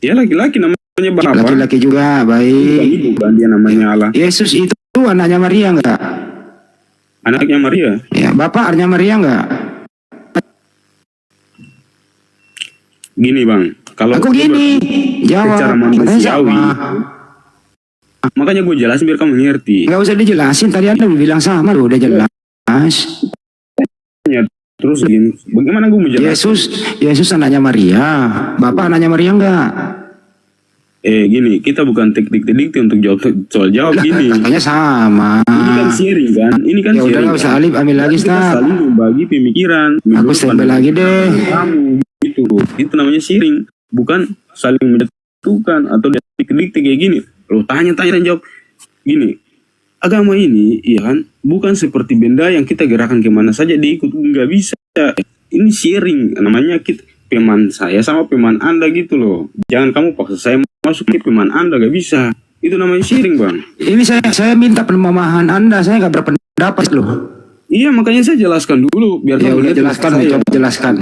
Ya laki-laki namanya Bapak. laki-laki juga, Bukan baik. ibu kan dia namanya Allah. Yesus itu anaknya Maria enggak? Anaknya Maria. Ya, Bapak anaknya Maria enggak? Gini bang, kalau Aku gini, jawab. secara Katanya manusiawi, sama. makanya gue jelasin biar kamu ngerti. Enggak usah dijelasin, tadi Anda bilang sama, loh, udah jelas. Terus gini, bagaimana gue mau jelasin? Yesus anaknya Maria. Bapak anaknya Maria enggak? Gini, kita bukan dikte untuk jawab soal jawab gini. Katanya sama. Ini kan sharing kan? Ini kan Ya udah sharing. nggak usah Alif, ambil lagi Kita Ustaz. saling membagi pemikiran. Aku standby lagi deh. Kamu gitu. Itu namanya sharing, bukan saling menjatuhkan atau dikte kayak gini. Lo tanya-tanya dan jawab. Gini, agama ini, ya kan, bukan seperti benda yang kita gerakan kemana saja diikut, nggak bisa. Ini sharing, namanya kita peman saya sama peman Anda gitu loh. Jangan kamu paksa saya masuk ke peman Anda, nggak bisa. Itu namanya sharing, Bang. Ini saya minta pemahaman Anda, saya nggak berpendapat loh. Iya, makanya saya jelaskan dulu biar Ya kamu udah lihat jelaskan, saya. coba jelaskan.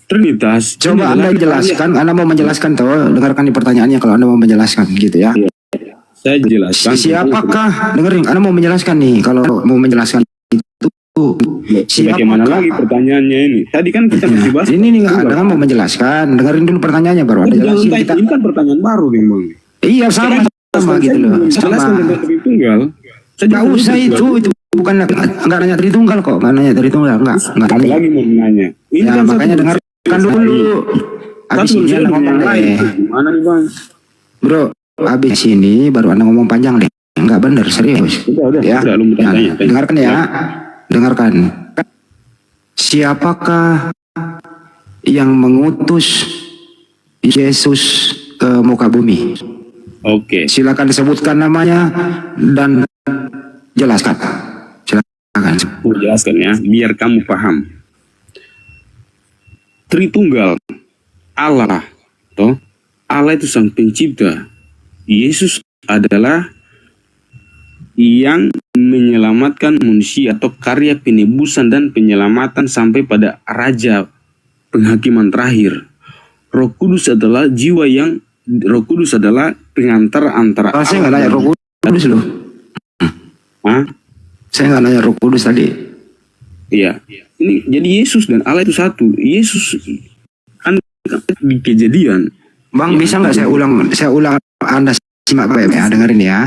Trinitas. Coba ini Anda adalah jelaskan, Anda mau menjelaskan toh, dengarkan di pertanyaannya kalau Anda mau menjelaskan gitu ya. Saya jelaskan. Siapakah, dengerin, Anda mau menjelaskan nih, kalau mau menjelaskan itu, Bagaimana lagi pertanyaannya ini? Tadi kan kita masih bahas. Ini nih, Anda kan mau menjelaskan, dengerin dulu pertanyaannya baru Anda jelasin kita. Ini kan pertanyaan baru, Bang. Iya, sama gitu loh. Jelaskan Sama. tentang tadi tunggal. Nggak usah itu bukan nggak nanya dari tunggal kok, nggak nanya dari tunggal, nggak Apa nanya. lagi mau nanya? Ini Ya kan makanya satu- dengarkan dulu. Abis ini Anda ngomong deh, Gimana nih, Bang? bro. Abis ini baru Anda ngomong panjang deh. Nggak bener, serius. Udah, Ya, udah, lu nah, tanya. dengarkan ya, dengarkan. Siapakah yang mengutus Yesus ke muka bumi? Oke. Silakan sebutkan namanya dan jelaskan. Silakan. Aku jelaskan ya, biar kamu paham. Tritunggal, Allah, toh Allah itu sang pencipta. Yesus adalah yang menyelamatkan manusia atau karya penebusan dan penyelamatan sampai pada raja penghakiman terakhir. Roh Kudus adalah Roh Kudus adalah pengantar antara Oh, saya nggak nanya Roh Kudus loh. Hah? Saya nggak nanya Roh Kudus tadi. Iya. Ini jadi Yesus dan Allah itu satu. Yesus kan di Kejadian. Bang, bisa nggak saya ulang Anda simak baik ya, dengerin ya.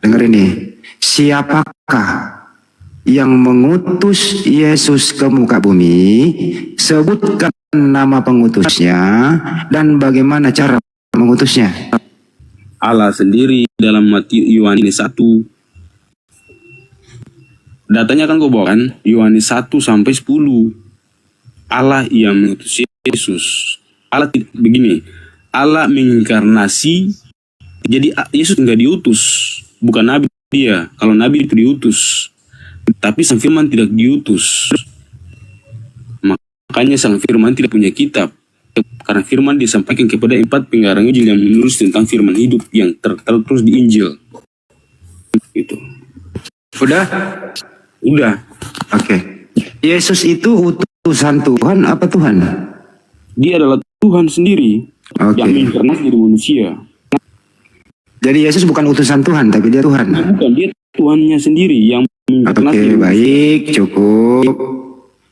Dengerin nih. Siapakah yang mengutus Yesus ke muka bumi? Sebutkan nama pengutusnya dan bagaimana cara mengutusnya. Allah sendiri dalam Yohanes 1. Datanya kan kau bawa kan? Yohanes 1 sampai 10. Allah yang mengutus Yesus. Allah begini. Allah menginkarnasi. Jadi Yesus enggak diutus, bukan nabi dia. Kalau nabi itu diutus. Tapi sang firman tidak diutus. Makanya sang firman tidak punya kitab. Karena firman disampaikan kepada 4 pengarang Injil yang menulis tentang firman hidup yang terus di Injil. Itu. Udah? Udah. Oke. Yesus itu utusan Tuhan apa Tuhan? Dia adalah Tuhan sendiri Oke. yang menginkarnasi jadi manusia. Jadi Yesus bukan utusan Tuhan, tapi dia Tuhan. Bukan, dia Tuhannya sendiri yang menginkarnasi. Oke, baik, cukup.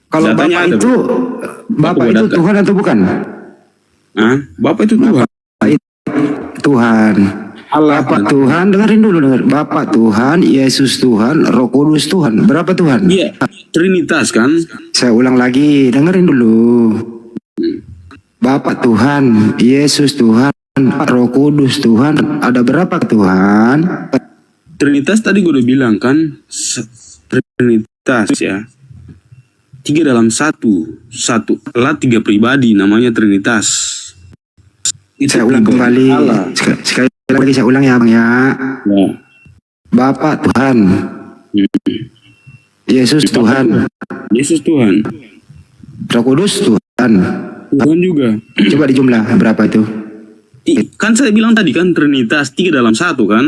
Kalau Datanya Bapak ada, itu, Bapak itu data. Tuhan atau bukan? Hah? Bapak itu Tuhan. Tuhan. Allah. Bapak Tuhan, dengerin dulu, Bapak Tuhan, Yesus Tuhan, Roh Kudus Tuhan. Berapa Tuhan? Iya, Trinitas kan? Saya ulang lagi, dengerin dulu. Bapak Tuhan, Yesus Tuhan, Roh Kudus Tuhan. Ada berapa Tuhan? Trinitas tadi gue udah bilang kan, Trinitas ya. 3 dalam 1. Allah 3 pribadi, namanya Trinitas. Itu Saya ulang kembali. Allah. Sekali lagi saya ulang ya Bang ya. Ya. Bapak Tuhan, Yesus Tuhan, Yesus Tuhan. Roh Kudus Tuhan. Tuhan juga. Coba dijumlah berapa itu? Kan saya bilang tadi kan Trinitas 3 dalam 1 kan?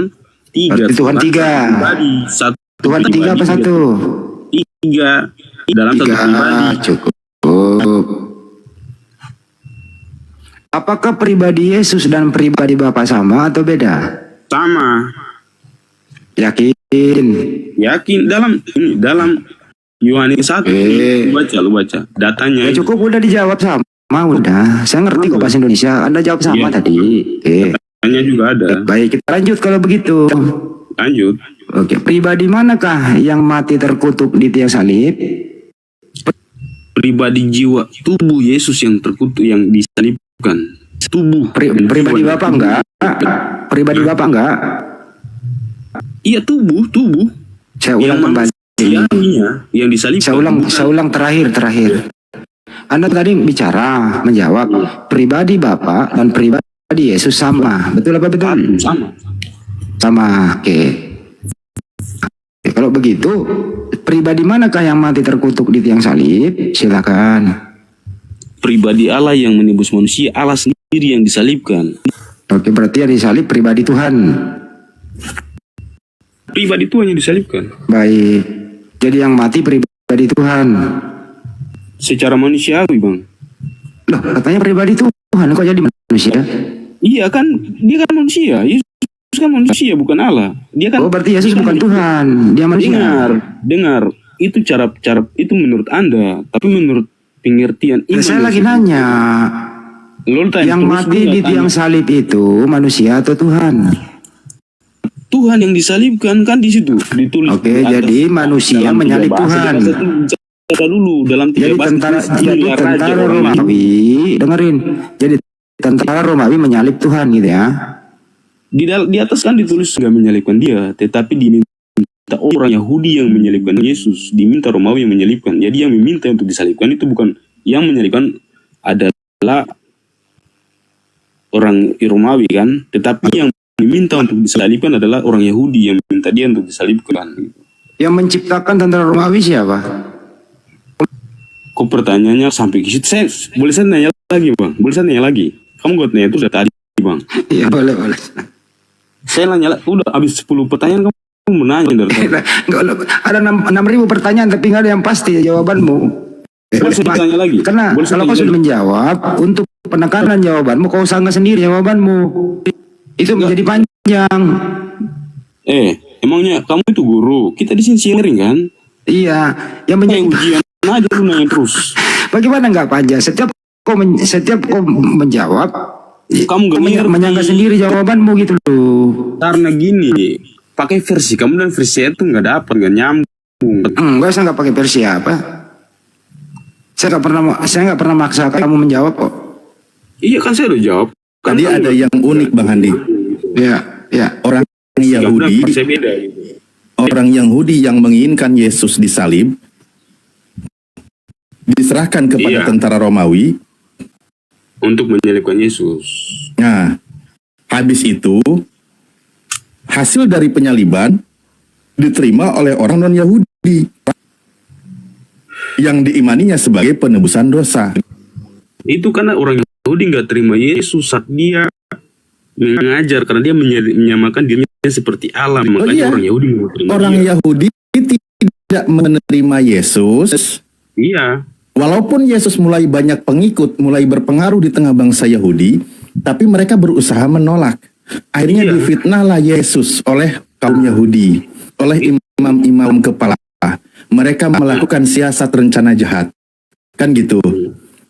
3. Berarti Tuhan 3. Pribadi, 1 Tuhan 3 apa 1? 3 dalam 1 pribadi. Cukup. Apakah pribadi Yesus dan pribadi Bapa sama atau beda? Sama. Yakin? Yakin dalam Yohanes 1. Lu baca datanya. Ya cukup, udah dijawab sama. Udah, saya ngerti kok bahasa Indonesia. Anda jawab sama Iya. tadi. Datanya juga ada. Baik, kita lanjut kalau begitu. Lanjut. Oke, pribadi manakah yang mati terkutuk di tiang salib? Pribadi jiwa tubuh Yesus yang terkutuk, yang disalibkan. tubuh. Pribadi Bapak enggak? Pribadi Bapak enggak? Iya, tubuh. Saya ulang kembali. Yang disalibkan. Saya ulang terakhir. Anda tadi bicara, menjawab pribadi Bapak dan pribadi Yesus sama. Betul apa betul? Sama. Oke. Kalau begitu, pribadi manakah yang mati terkutuk di tiang salib? Silakan. Pribadi Allah yang menebus manusia, Allah sendiri yang disalibkan. Oke, berarti yang disalib pribadi Tuhan. Pribadi Tuhan yang disalibkan. Baik. Jadi yang mati pribadi Tuhan. Secara manusiawi, Bang. Loh, katanya pribadi Tuhan, kok jadi manusia? Iya kan, dia kan manusia. Yesus kan manusia, bukan Allah. Dia kan. Oh, berarti Yesus bukan Tuhan, dia manusia. Dengar. Itu cara itu menurut Anda, tapi menurut pengertian iman. Saya lagi nanya. Yang mati di tiang salib itu manusia atau Tuhan? Tuhan yang disalibkan kan di situ ditulis. Oke, jadi manusia menyalib Tuhan. Dulu dalam jadi tentara Romawi, dengerin. Jadi tentara Romawi menyalib Tuhan gitu ya. Di atas kan ditulis nggak menyalibkan dia, tetapi diminta orang Yahudi yang menyalibkan Yesus, diminta Romawi yang menyalibkan. Jadi yang meminta untuk disalibkan itu bukan yang menyalibkan adalah orang Romawi kan, tetapi yang diminta untuk disalibkan adalah orang Yahudi yang minta dia untuk disalibkan. Yang menciptakan tentara Romawi siapa? Kok pertanyaannya sampai ke situ? Boleh saya nanya lagi, Bang? Boleh saya nanya lagi? Kamu gue nanya itu sudah tadi, Bang. Iya, boleh. Saya nanya lagi, udah habis 10 pertanyaan kamu menanya dari tadi. Ada 6.000 pertanyaan tapi nggak ada yang pasti jawabanmu. Boleh saya tanya lagi? Karena kalau kau sudah menjawab, untuk penekanan jawabanmu kau sanggah sendiri jawabanmu. Itu menjadi panjang. Emangnya kamu itu guru? Kita di sini sharing kan? Iya, yang menjadi ujian aja lu nanya terus. Bagaimana nggak panjang? Setiap kau menjawab, kamu nggak menyangka sendiri jawabanmu gitu loh. Karena gini, pakai versi kamu dan versi saya itu nggak nggak nyambung. Enggak, saya nggak pakai versi apa. Saya nggak pernah maksa kamu menjawab kok. Iya kan saya udah jawab. Tadi ada yang unik Bang Handi. Ya. Orang Yahudi, orang Yahudi yang menginginkan Yesus disalib, diserahkan kepada tentara Romawi untuk menyalibkan Yesus. Nah, habis itu hasil dari penyaliban diterima oleh orang non-Yahudi yang diimaninya sebagai penebusan dosa. Itu karena orang Yahudi nggak terima Yesus saat dia mengajar, karena dia menyamakan dirinya seperti Allah. Makanya orang Yahudi mau terima orang Yahudi tidak menerima Yesus. Iya. Walaupun Yesus mulai banyak pengikut, mulai berpengaruh di tengah bangsa Yahudi, tapi mereka berusaha menolak. Akhirnya difitnahlah Yesus oleh kaum Yahudi, oleh imam-imam kepala. Mereka melakukan siasat rencana jahat. Kan gitu.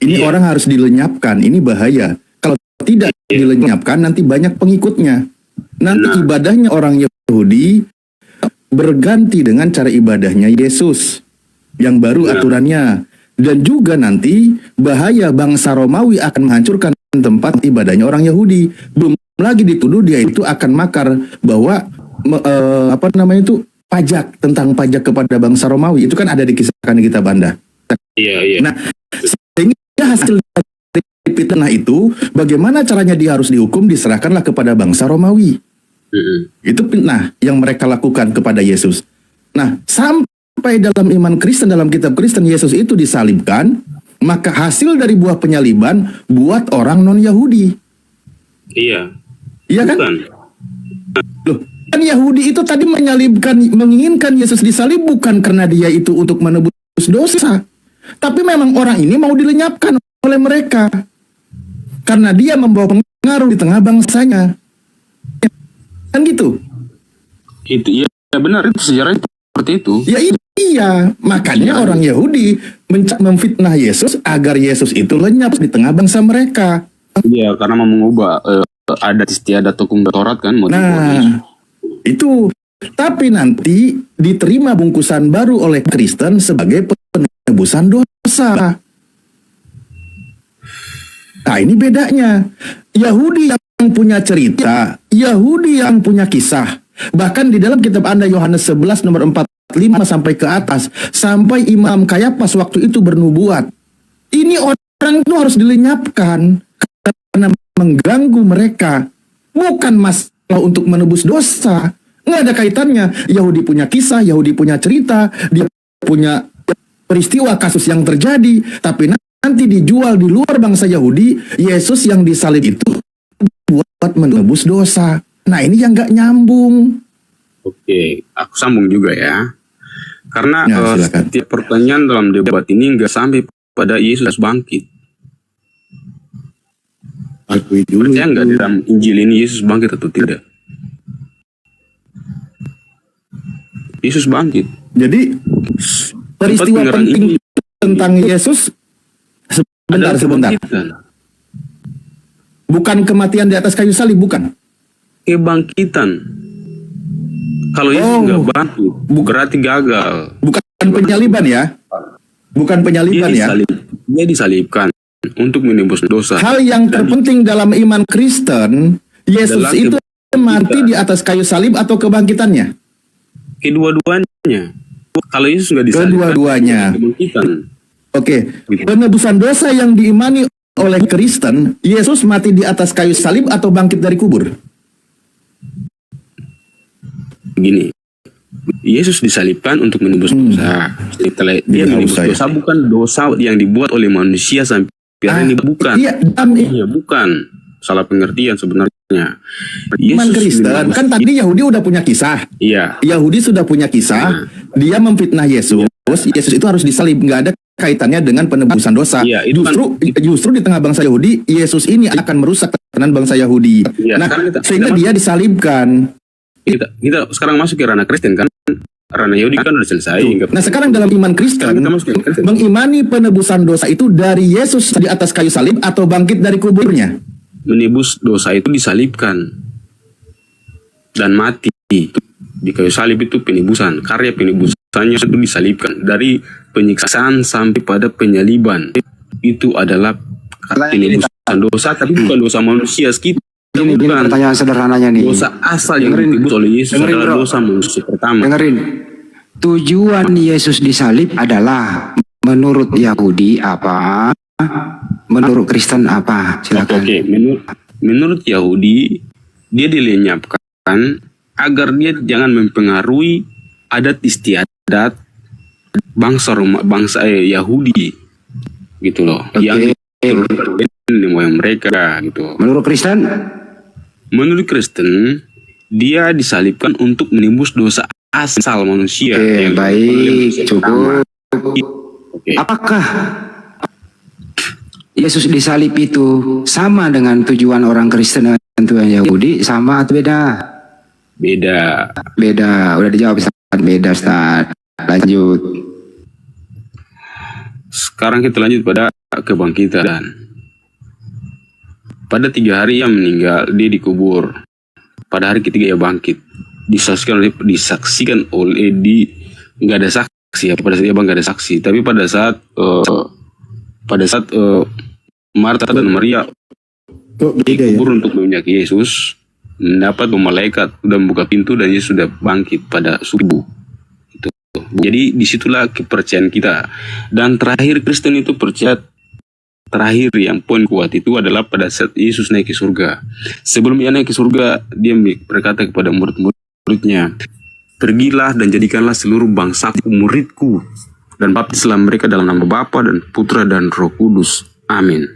Ini orang harus dilenyapkan, ini bahaya. Kalau tidak dilenyapkan, nanti banyak pengikutnya. Nanti ibadahnya orang Yahudi berganti dengan cara ibadahnya Yesus. Yang baru aturannya. Dan juga nanti bahaya bangsa Romawi akan menghancurkan tempat ibadahnya orang Yahudi. Belum lagi dituduh dia itu akan makar bahwa pajak, tentang pajak kepada bangsa Romawi. Itu kan ada di kisah kita Banda. Iya. Nah, sehingga hasil dari fitnah itu, bagaimana caranya dia harus dihukum, diserahkanlah kepada bangsa Romawi. Itu fitnah yang mereka lakukan kepada Yesus. Nah, sampai dalam iman Kristen, dalam kitab Kristen, Yesus itu disalibkan, maka hasil dari buah penyaliban buat orang non-Yahudi. Iya. Iya kan? Loh, kan Yahudi itu tadi menginginkan Yesus disalib bukan karena dia itu untuk menebus dosa. Tapi memang orang ini mau dilenyapkan oleh mereka. Karena dia membawa pengaruh di tengah bangsanya. Kan gitu? Itu iya benar, itu sejarahnya seperti itu. Ya iya, makanya orang Yahudi memfitnah Yesus agar Yesus itu lenyap di tengah bangsa mereka. Iya, karena mau mengubah adat istiadat hukum Taurat kan. Nah, itu. Tapi nanti diterima bungkusan baru oleh Kristen sebagai penebusan dosa. Nah, ini bedanya. Yahudi yang punya cerita, Yahudi yang punya kisah. Bahkan di dalam kitab Anda Yohanes 11 nomor 45 sampai ke atas, sampai Imam Kayafas waktu itu bernubuat. Ini orang itu harus dilenyapkan karena mengganggu mereka. Bukan masalah untuk menebus dosa. Nggak ada kaitannya. Yahudi punya kisah, Yahudi punya cerita, dia punya peristiwa kasus yang terjadi, tapi nanti dijual di luar bangsa Yahudi, Yesus yang disalib itu buat menebus dosa. Nah ini yang nggak nyambung. Oke, aku sambung juga ya. Karena Ya, silakan. setiap pertanyaan dalam debat ini nggak sampai pada Yesus bangkit. Akui dulu. Percaya nggak dalam Injil ini Yesus bangkit atau tidak? Yesus bangkit. Jadi peristiwa penyerang penting ini tentang Yesus adalah sebentar. kebangkitan. Bukan kematian di atas kayu salib, bukan. Kebangkitan. Kalau Yesus Oh. nggak bangkit, berarti gagal. Bukan penyaliban ya. Bukan penyaliban ya. Dia disalibkan untuk menebus dosa. Hal yang Dan terpenting dalam iman Kristen, Yesus adalah itu kebangkitan. mati di atas kayu salib atau kebangkitannya? Kedua-duanya. Kalau Yesus nggak disalibkan, Kedua-duanya. kebangkitan. Oke, Gitu. penebusan dosa yang diimani oleh Kristen, Yesus mati di atas kayu salib atau bangkit dari kubur? Begini, Yesus disalibkan untuk menebus dosa. Setelah dia Tidak menebus usah ya. dosa, bukan dosa yang dibuat oleh manusia sampai hari ini, bukan. Iya, Iya, bukan. Salah pengertian sebenarnya. iman Kristen. menebus- Kan tadi Yahudi udah punya kisah. Iya. Yahudi sudah punya kisah. Dia memfitnah Yesus. Yesus itu harus disalib. Nggak ada kaitannya dengan penebusan dosa. Iya, itu kan- Justru di tengah bangsa Yahudi, Yesus ini akan merusak tatanan bangsa Yahudi. Iya, Nah, sekarang kita- sehingga kita dia disalibkan. Kita sekarang masuk ke ranah Kristen kan? Ranah Yahudi kan udah selesai. Nah, sekarang dalam iman Sekarang Kristen, kita masuk ke Kristen. mengimani penebusan dosa itu dari Yesus di atas kayu salib atau bangkit dari kuburnya. Menebus dosa itu disalibkan dan mati di kayu salib. Itu penebusan, karya penebusannya itu disalibkan. Dari penyiksaan sampai pada penyaliban, itu adalah penebusan dosa, tapi bukan dosa manusia kita. Ini Bukan. pertanyaan sederhananya nih. Dosa asal yang Dengerin. ditebus oleh Yesus Dengerin, adalah bro. dosa manusia pertama. Dengerin. Tujuan Yesus disalib adalah menurut Yahudi apa? Menurut Kristen apa? Silakan. Oke, menurut Yahudi, dia dilenyapkan agar dia jangan mempengaruhi adat istiadat bangsa Yahudi, gitu loh. Oke. Yang moyang mereka, gitu. Menurut Kristen? Menurut Kristen, dia disalibkan untuk menembus dosa asal manusia. Oke, yang baik, manusia pertama. cukup. Oke. Apakah Yesus disalib itu sama dengan tujuan orang Kristen dan tujuan Yahudi? Sama atau beda? Beda. Beda. Udah dijawab, Ustaz. Beda, Ustaz. Lanjut. Sekarang kita lanjut pada kebangkitan. Pada 3 hari ia meninggal, dia dikubur. Pada hari ketiga ia bangkit. Disaksikan oleh nggak ada saksi ya, pada saat ia nggak ada saksi. Tapi pada saat Marta dan Maria dikubur untuk menyaki Yesus, mendapat malaikat sudah membuka pintu dan Yesus sudah bangkit pada subuh. Itu. Jadi disitulah kepercayaan kita. Dan terakhir Kristen itu percaya, terakhir yang poin kuat itu adalah pada saat Yesus naik ke surga. Sebelum ia naik ke surga, dia berkata kepada murid-muridnya, "Pergilah dan jadikanlah seluruh bangsa muridku, dan baptislah mereka dalam nama Bapa dan Putra dan Roh Kudus. Amin."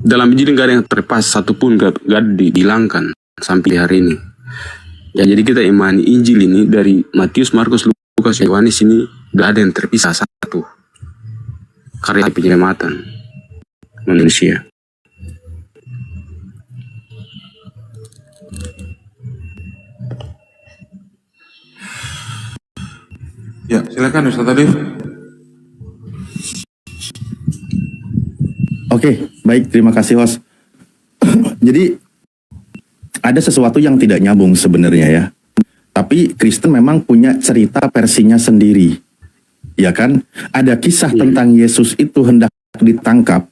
Dalam Injil nggak ada yang terlepas, satupun nggak dihilangkan sampai hari ini. Ya, jadi kita imani Injil ini dari Matius, Markus, Lukas, Yohanes ini nggak ada yang terpisah satu. Karya penyelamatan manusia. Ya, silakan Ustaz Adif. Oke, baik, terima kasih host. Jadi ada sesuatu yang tidak nyambung sebenarnya ya. Tapi Kristen memang punya cerita versinya sendiri. Ya kan? Ada kisah tentang Yesus itu hendak ditangkap.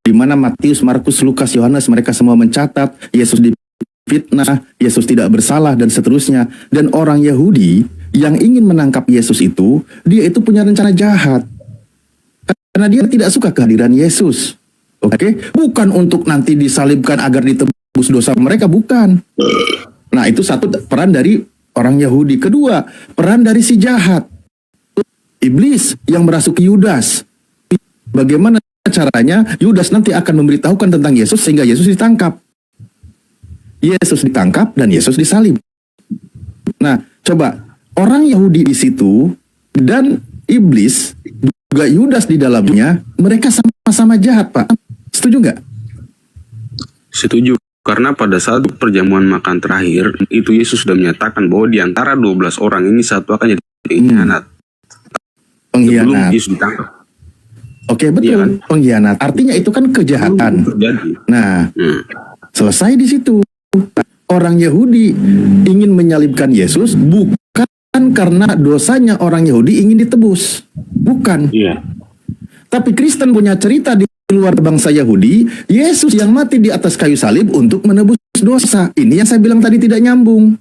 di mana Matius, Markus, Lukas, Yohanes mereka semua mencatat Yesus difitnah, Yesus tidak bersalah dan seterusnya. Dan orang Yahudi yang ingin menangkap Yesus itu, dia itu punya rencana jahat. Karena dia tidak suka kehadiran Yesus. Oke, bukan untuk nanti disalibkan agar ditebus dosa mereka, bukan. Nah, itu satu peran dari orang Yahudi. Kedua, peran dari si jahat, iblis yang merasuki Yudas. Bagaimana caranya Yudas nanti akan memberitahukan tentang Yesus sehingga Yesus ditangkap. Yesus ditangkap dan Yesus disalib. Nah, coba orang Yahudi di situ dan iblis juga Yudas di dalamnya, mereka sama-sama jahat, Pak. Setuju nggak? Setuju. Karena pada saat perjamuan makan terakhir, itu Yesus sudah menyatakan bahwa di antara 12 orang ini satu akan jadi pengkhianat. Sebelum Pengkhianat. Yesus ditangkap. Oke, betul. Iya kan? Pengkhianat. Artinya itu kan kejahatan. Terjadi. Nah, selesai di situ. Orang Yahudi ingin menyalibkan Yesus bukan karena dosanya orang Yahudi ingin ditebus. Bukan. Iya. Tapi Kristen punya cerita di luar bangsa Yahudi, Yesus yang mati di atas kayu salib untuk menebus dosa. Ini yang saya bilang tadi tidak nyambung.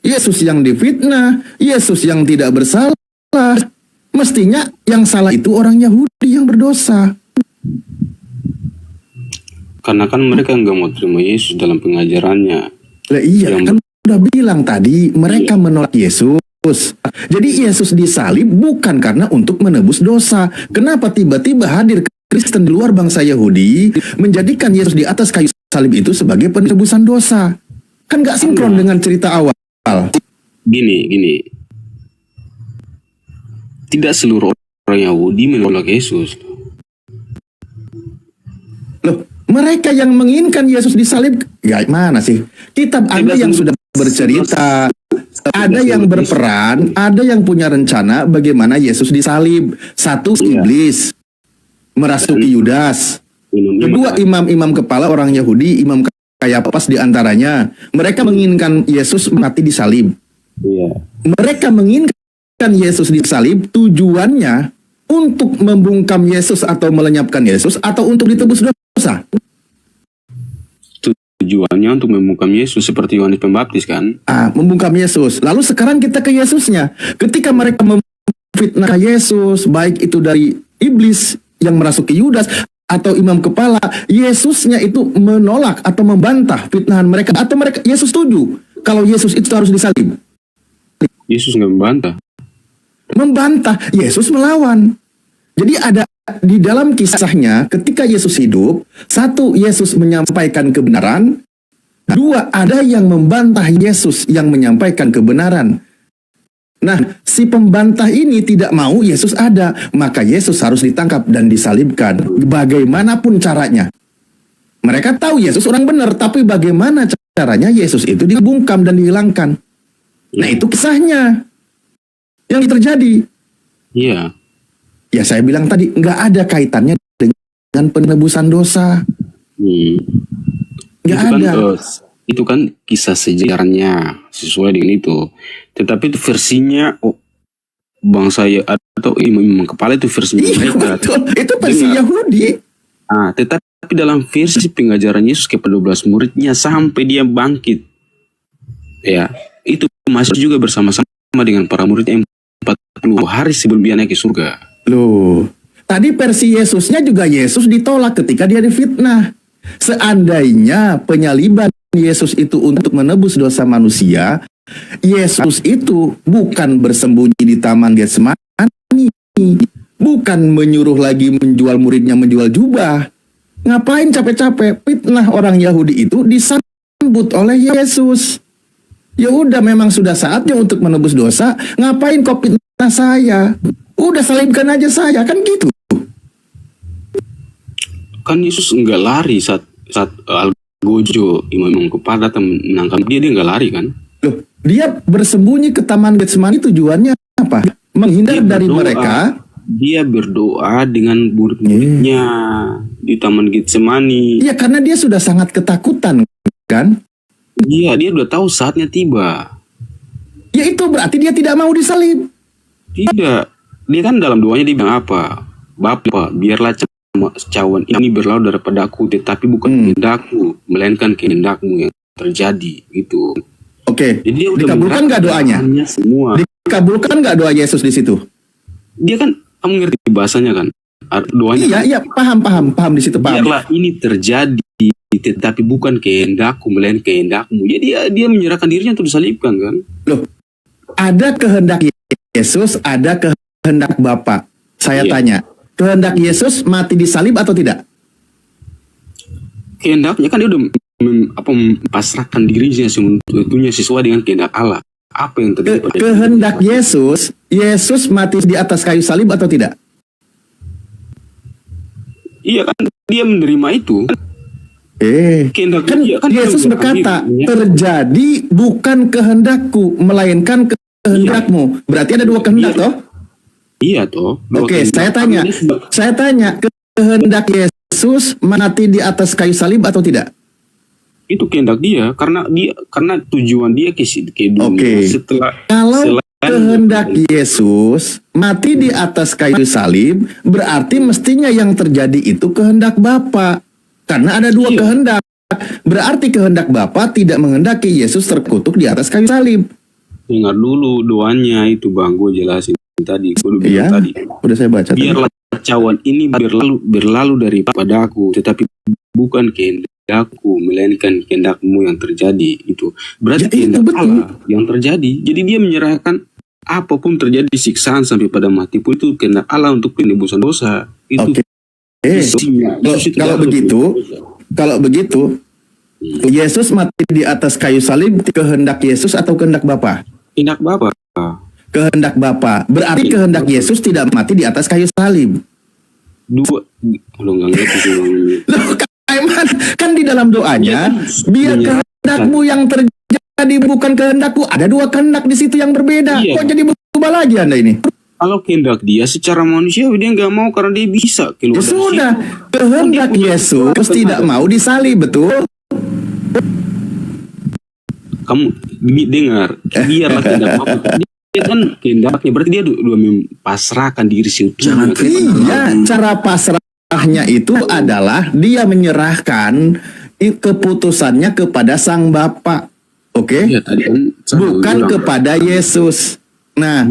Yesus yang difitnah, Yesus yang tidak bersalah. Mestinya yang salah itu orang Yahudi yang berdosa. Karena kan mereka nggak mau terima Yesus dalam pengajarannya. Lah iya, Yang kan udah bilang tadi, mereka menolak Yesus. Jadi Yesus disalib bukan karena untuk menebus dosa. Kenapa tiba-tiba hadir Kristen di luar bangsa Yahudi menjadikan Yesus di atas kayu salib itu sebagai penebusan dosa? Kan gak sinkron dengan cerita awal. Gini. Tidak seluruh orang Yahudi menolak Yesus. Loh, mereka yang menginginkan Yesus disalib, ya mana sih? Kitab ada yang sudah bercerita, ada yang berperan, ada yang punya rencana bagaimana Yesus disalib. Satu, iblis merasuki Yudas. Kedua, imam-imam kepala orang Yahudi, imam Kayapas di antaranya. Mereka menginginkan Yesus mati disalib. Iya. Mereka menginginkan Yesus disalib tujuannya untuk membungkam Yesus atau melenyapkan Yesus atau untuk ditebus dosa. Tujuannya untuk membungkam Yesus seperti Yohanes Pembaptis kan? Membungkam Yesus. Lalu sekarang kita ke Yesusnya. Ketika mereka memfitnah Yesus, baik itu dari iblis yang merasuki Yudas atau imam kepala, Yesusnya itu menolak atau membantah fitnahan mereka, atau mereka Yesus setuju kalau Yesus itu harus disalib. Yesus nggak membantah. Membantah, Yesus melawan. Jadi ada di dalam kisahnya ketika Yesus hidup, satu, Yesus menyampaikan kebenaran, dua, ada yang membantah Yesus yang menyampaikan kebenaran. Nah, si pembantah ini tidak mau Yesus ada, maka Yesus harus ditangkap dan disalibkan bagaimanapun caranya. Mereka tahu Yesus orang benar, tapi bagaimana caranya Yesus itu dibungkam dan dihilangkan. Nah, itu kisahnya yang terjadi. Iya. Ya, saya bilang tadi nggak ada kaitannya dengan penebusan dosa. Nggak ada. Itu kan kisah sejarahnya sesuai dengan itu. Tetapi itu versinya bangsa atau imam kepala itu versi mereka. Betul. Itu versi Yahudi. Tetapi dalam versi pengajaran Yesus kepada 12 muridnya sampai dia bangkit, ya itu masih juga bersama-sama dengan para muridnya 40 hari sebelum dia naik ke surga. Loh, tadi versi Yesusnya juga Yesus ditolak ketika dia difitnah. Seandainya penyaliban Yesus itu untuk menebus dosa manusia, Yesus itu bukan bersembunyi di Taman Getsemani, bukan menyuruh lagi menjual muridnya menjual jubah. Ngapain capek-capek fitnah orang Yahudi itu disambut oleh Yesus? Ya udah, memang sudah saatnya untuk menebus dosa. Ngapain kau fitnah saya? Udah salibkan aja saya, kan gitu. Kan Yesus enggak lari saat Algojo imam kepala datang menangkap dia nggak lari kan? Loh, dia bersembunyi ke Taman Getsemani tujuannya apa? Menghindar dari mereka. Dia berdoa dengan murid-muridnya di Taman Getsemani. Iya, karena dia sudah sangat ketakutan, kan? Iya, dia udah tahu saatnya tiba. Ya itu berarti dia tidak mau disalib. Tidak. Dia kan dalam doanya dia bilang apa? Bapa, biarlah cawan ini berlalu daripadaku, tetapi bukan kehendakku, melainkan kehendakmu yang terjadi gitu. Oke. Jadi dia udah Dikabulkan nggak doanya? Semua. Dikabulkan nggak doa Yesus di situ? Dia kan, kamu ngerti bahasanya kan? Doanya. Iya, paham di situ paham. Biarlah ini terjadi, tetapi bukan kehendakku, melainkan kehendakmu. Jadi dia menyerahkan dirinya untuk disalibkan kan? Loh, ada kehendak Yesus, ada kehendak Bapa. Saya tanya, kehendak Yesus mati disalib atau tidak? Kehendaknya kan dia udah mempasrahkan dirinya sebetulnya sesuai dengan kehendak Allah. Apa yang terjadi pada kehendak Yesus mati di atas kayu salib atau tidak? Iya kan, dia menerima itu. Kehendak Kan dia, Yesus berkata, terjadi bukan kehendakku, melainkan kehendakmu. Berarti ada dua kehendak toh? Iya toh. Oke, saya tanya, kehendak Yesus mati di atas kayu salib atau tidak? Itu kehendak dia, karena tujuan dia ke dunia setelah. Kalau kehendak Yesus mati di atas kayu salib, berarti mestinya yang terjadi itu kehendak Bapa. Karena ada dua kehendak. Berarti kehendak Bapa tidak menghendaki Yesus terkutuk di atas kayu salib. Dengar dulu doanya itu Bang, gue jelasin tadi. Tadi. Udah saya baca. Biarlah cawan ini berlalu daripadaku, tetapi bukan kehendakku, melainkan kehendakmu yang terjadi. Itu berarti kehendak Allah yang terjadi. Jadi dia menyerahkan apapun terjadi, siksaan sampai pada mati pun itu kehendak Allah untuk penebusan dosa. Itu. Kalau begitu, Yesus mati di atas kayu salib kehendak Yesus atau kehendak Bapa? Kehendak Bapa. Kehendak Bapa. Berarti kehendak Yesus tidak mati di atas kayu salib. Lo nggak ngerti sih. Loh, kan di dalam doanya, biar kehendakmu yang terjadi bukan kehendakku. Ada dua kehendak di situ yang berbeda. Kok jadi berubah lagi Anda ini? Kalau kehendak dia secara manusia dia nggak mau karena dia bisa keluar. Sudah, kehendak Yesus tidak mau disalib, betul? Kamu dengar, biarlah kehendak Bapa. Dia kan kehendaknya, berarti dia udah mempasrahkan diri seutuhnya. Iya, cara pasrahnya itu adalah dia menyerahkan keputusannya kepada Sang Bapa. Oke? Ya, tadi kan bukan kepada Yesus. Nah,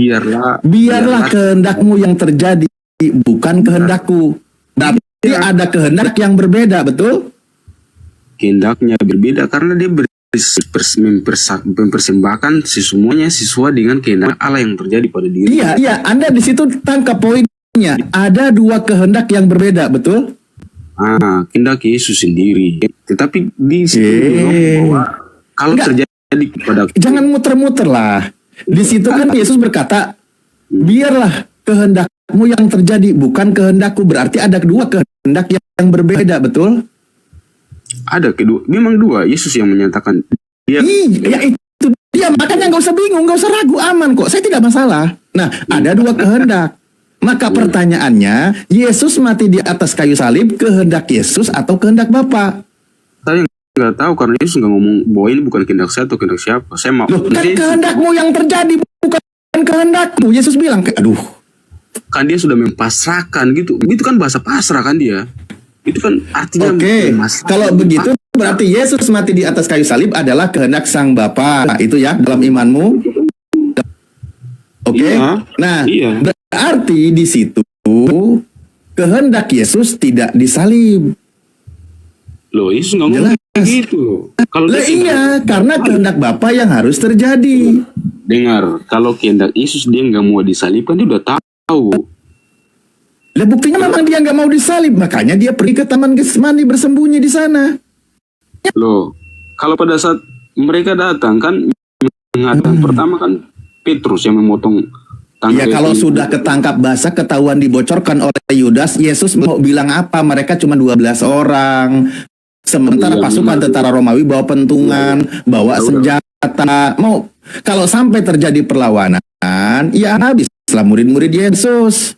biarlah kehendakmu yang terjadi, bukan kehendakku. Berarti ada kehendak yang berbeda, betul? Kehendaknya berbeda karena dia mempersembahkan semuanya sesuai dengan kehendak Allah yang terjadi pada diri. Iya, Anda di situ tangkap poinnya. Ada dua kehendak yang berbeda, betul? Kehendak Yesus sendiri. Tetapi di situ bahwa kalau terjadi kepada, jangan muter-muter lah. Di situ kan Yesus berkata, biarlah kehendakmu yang terjadi, bukan kehendakku. Berarti ada dua kehendak yang berbeda, betul? Ada kedua, memang dua. Yesus yang menyatakan dia. Ya itu dia, makanya nggak usah bingung, nggak usah ragu, aman kok. Saya tidak masalah. Nah, ada dua kehendak. Maka pertanyaannya, Yesus mati di atas kayu salib, kehendak Yesus atau kehendak Bapa? Saya nggak tahu karena Yesus nggak ngomong bahwa ini bukan kehendak saya atau kehendak siapa. Saya mau. Loh, kan kehendakmu yang terjadi, bukan kehendakku. Yesus bilang, aduh. Kan dia sudah mempasrahkan gitu. Itu kan bahasa pasrah kan dia. Itu kan artinya. Oke, kalau begitu berarti Yesus mati di atas kayu salib adalah kehendak Sang Bapa. Itu ya dalam imanmu. Oke. Nah, berarti di situ kehendak Yesus tidak disalib. Loh, Yesus nggak ngomong gitu. Kalau iya, karena kehendak Bapa yang harus terjadi. Dengar, kalau kehendak Yesus dia nggak mau disalibkan, dia udah tahu. Lah buktinya memang dia nggak mau disalib, makanya dia pergi ke Taman Getsemani bersembunyi di sana. Loh, kalau pada saat mereka datang kan mengatakan pertama kan Petrus yang memotong tangkai. Ya kalau sudah ketangkap basah, ketahuan dibocorkan oleh Yudas, Yesus mau bilang apa? Mereka cuma 12 orang. Sementara pasukan tentara Romawi bawa pentungan, bawa senjata. Mau kalau sampai terjadi perlawanan, ya habislah murid-murid Yesus.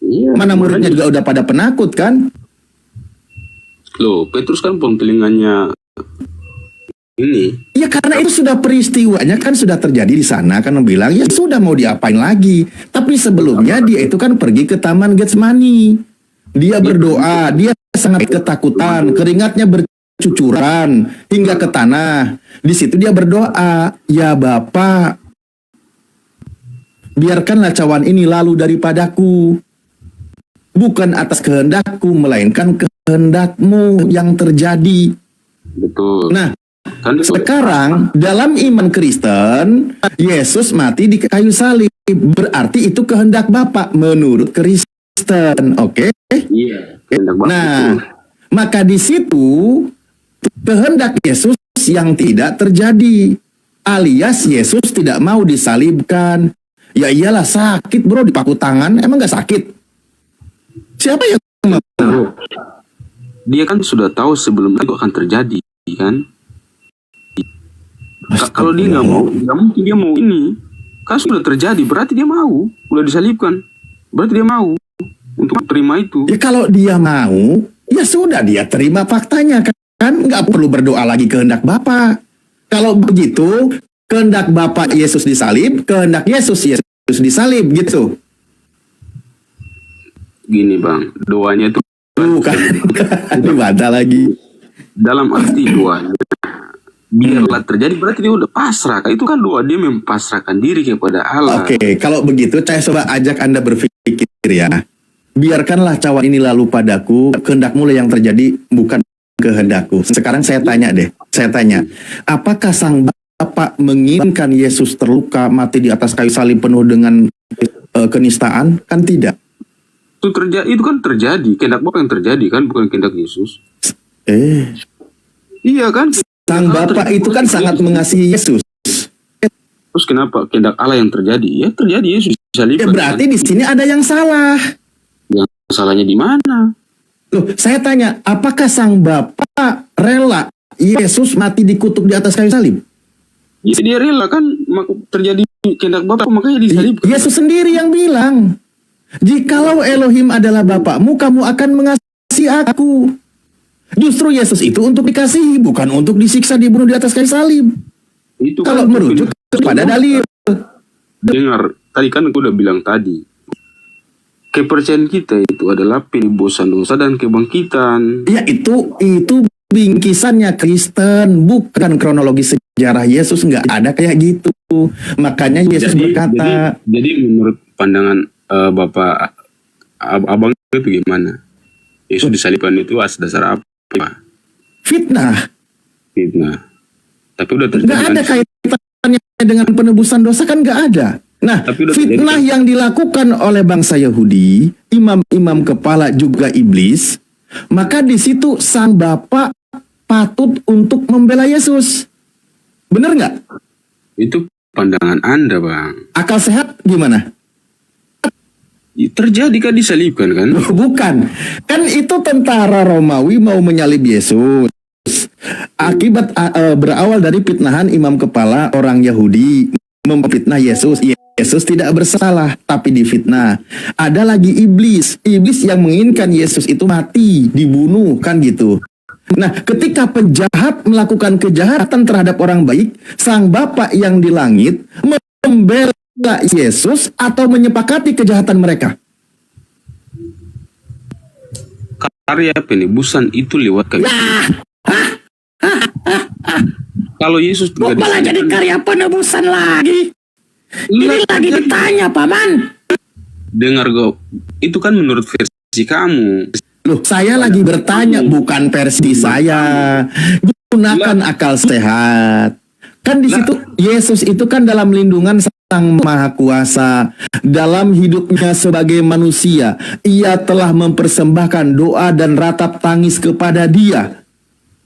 Mana muridnya juga udah pada penakut kan? Loh, Petrus kan pempelingannya ini. Ya karena itu sudah peristiwanya kan sudah terjadi di sana, kan bilang ya sudah mau diapain lagi. Tapi sebelumnya dia itu kan pergi ke Taman Getsemani. Dia berdoa, dia sangat ketakutan, keringatnya bercucuran hingga ke tanah. Di situ dia berdoa, ya Bapa, biarkanlah cawan ini lalu daripadaku. Bukan atas kehendakku, melainkan kehendakmu yang terjadi. Betul. Nah, Kan itu sekarang dalam iman Kristen, Yesus mati di kayu salib. Berarti itu kehendak Bapa menurut Kristen. Oke? iya, kehendak Bapa Nah, itu. maka di situ kehendak Yesus yang tidak terjadi. Alias Yesus tidak mau disalibkan. Ya iyalah, sakit bro, dipaku tangan. Emang gak sakit? Siapa yang mau? Dia kan sudah tahu sebelum itu akan terjadi, kan? Kalau dia nggak mungkin dia mau ini. Kan sudah terjadi, berarti dia mau. Udah disalibkan, berarti dia mau untuk terima itu. Ya kalau dia mau, ya sudah, dia terima faktanya kan, nggak perlu berdoa lagi kehendak Bapa. Kalau begitu, kehendak Bapa Yesus disalib, kehendak Yesus disalib gitu. Gini bang, doanya itu Bukan, dibantah lagi. dalam arti doanya biarlah terjadi, berarti dia udah pasrah. Itu kan doa dia mempasrahkan diri kepada Allah. Oke, kalau begitu saya coba ajak Anda berpikir ya. Biarkanlah cawan ini lalu padaku, kehendakmu lah yang terjadi, bukan kehendakku. Sekarang saya tanya deh, apakah sang Bapa menginginkan Yesus terluka mati di atas kayu salib penuh dengan kenistaan? Kan tidak. Itu kan terjadi, kehendak Bapa yang terjadi kan, bukan kehendak Yesus. Iya kan? Sang Bapa itu kan sangat mengasihi Yesus. Terus kenapa kehendak Allah yang terjadi? Ya terjadi, Yesus Ya disalibkan. berarti di sini ada yang salah. Yang salahnya di mana? Loh, saya tanya, apakah sang Bapa rela Yesus mati dikutuk di atas kayu salib? Ya dia rela kan, terjadi kehendak Bapa, makanya disalibkan. Yesus sendiri yang bilang, jikalau Elohim adalah Bapakmu, kamu akan mengasihi aku. Justru Yesus itu untuk dikasihi, bukan untuk disiksa, dibunuh di atas kayu salib. Itu Kalau kan merujuk kepada dalil. dengar, tadi kan aku udah bilang tadi, kepercayaan kita itu adalah penebusan dosa dan kebangkitan. Ya itu bingkisannya Kristen, bukan kronologi sejarah Yesus, nggak ada kayak gitu. Makanya Yesus berkata, jadi menurut pandangan Bapak Abang itu gimana? Yesus disalibkan itu atas dasar apa? fitnah. Tapi udah terjadi. Nggak ada kaitannya dengan penebusan dosa, kan nggak ada. Nah, Tapi udah fitnah terjadi. yang dilakukan oleh bangsa Yahudi, imam-imam kepala juga iblis, maka di situ sang Bapa patut untuk membela Yesus. Bener nggak? Itu pandangan Anda, Bang. Akal sehat gimana? Terjadi kan disalibkan kan? Bukan. Kan itu tentara Romawi mau menyalib Yesus. Akibat berawal dari fitnahan imam kepala orang Yahudi memfitnah Yesus. Yesus tidak bersalah, tapi difitnah. Ada lagi iblis yang menginginkan Yesus itu mati, dibunuh, kan gitu. Nah, ketika penjahat melakukan kejahatan terhadap orang baik, sang Bapa yang di langit membela Yesus atau menyepakati kejahatan mereka. Karya penebusan itu lewat kayu. Kalau Yesus Kok malah jadi karya penebusan lagi? Ini lagi ditanya, Paman. Dengar go, itu kan menurut versi kamu. Loh, saya lagi bertanya, bukan versi saya. Gunakan akal sehat. Kan di situ Yesus itu kan dalam lindungan Sang Maha Kuasa. Dalam hidupnya sebagai manusia, ia telah mempersembahkan doa dan ratap tangis kepada Dia,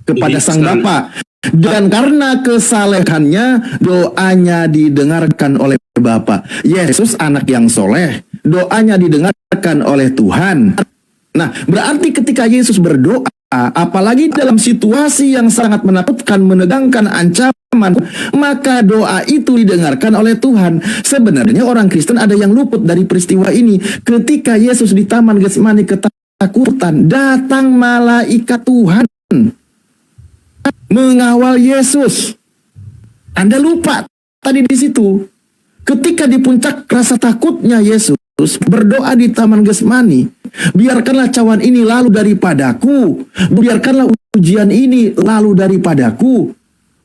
kepada Sang Bapa. Dan karena kesalehannya, doanya didengarkan oleh Bapa. Yesus anak yang soleh, doanya didengarkan oleh Tuhan. Nah, berarti ketika Yesus berdoa, apalagi dalam situasi yang sangat menakutkan, menegangkan, ancaman, maka doa itu didengarkan oleh Tuhan. Sebenarnya orang Kristen ada yang luput dari peristiwa ini. Ketika Yesus di Taman Getsemani ketakutan, datang malaikat Tuhan mengawal Yesus. Anda lupa tadi di situ. Ketika di puncak rasa takutnya Yesus, berdoa di Taman Getsemani, biarkanlah cawan ini lalu daripadaku, biarkanlah ujian ini lalu daripadaku.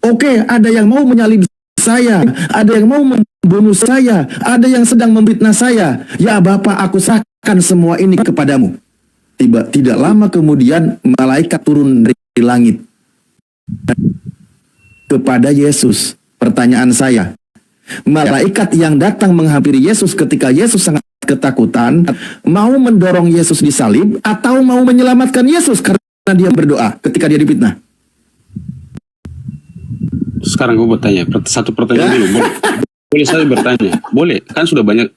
Oke, ada yang mau menyalib saya, ada yang mau membunuh saya, ada yang sedang memfitnah saya. Ya Bapa, aku serahkan semua ini kepadamu. Tidak lama kemudian malaikat turun dari langit kepada Yesus. Pertanyaan saya, malaikat yang datang menghampiri Yesus ketika Yesus sangat ketakutan, mau mendorong Yesus disalib atau mau menyelamatkan Yesus karena dia berdoa ketika dia difitnah? Sekarang gue bertanya, satu pertanyaan dulu. Boleh saya bertanya? Boleh, kan sudah banyak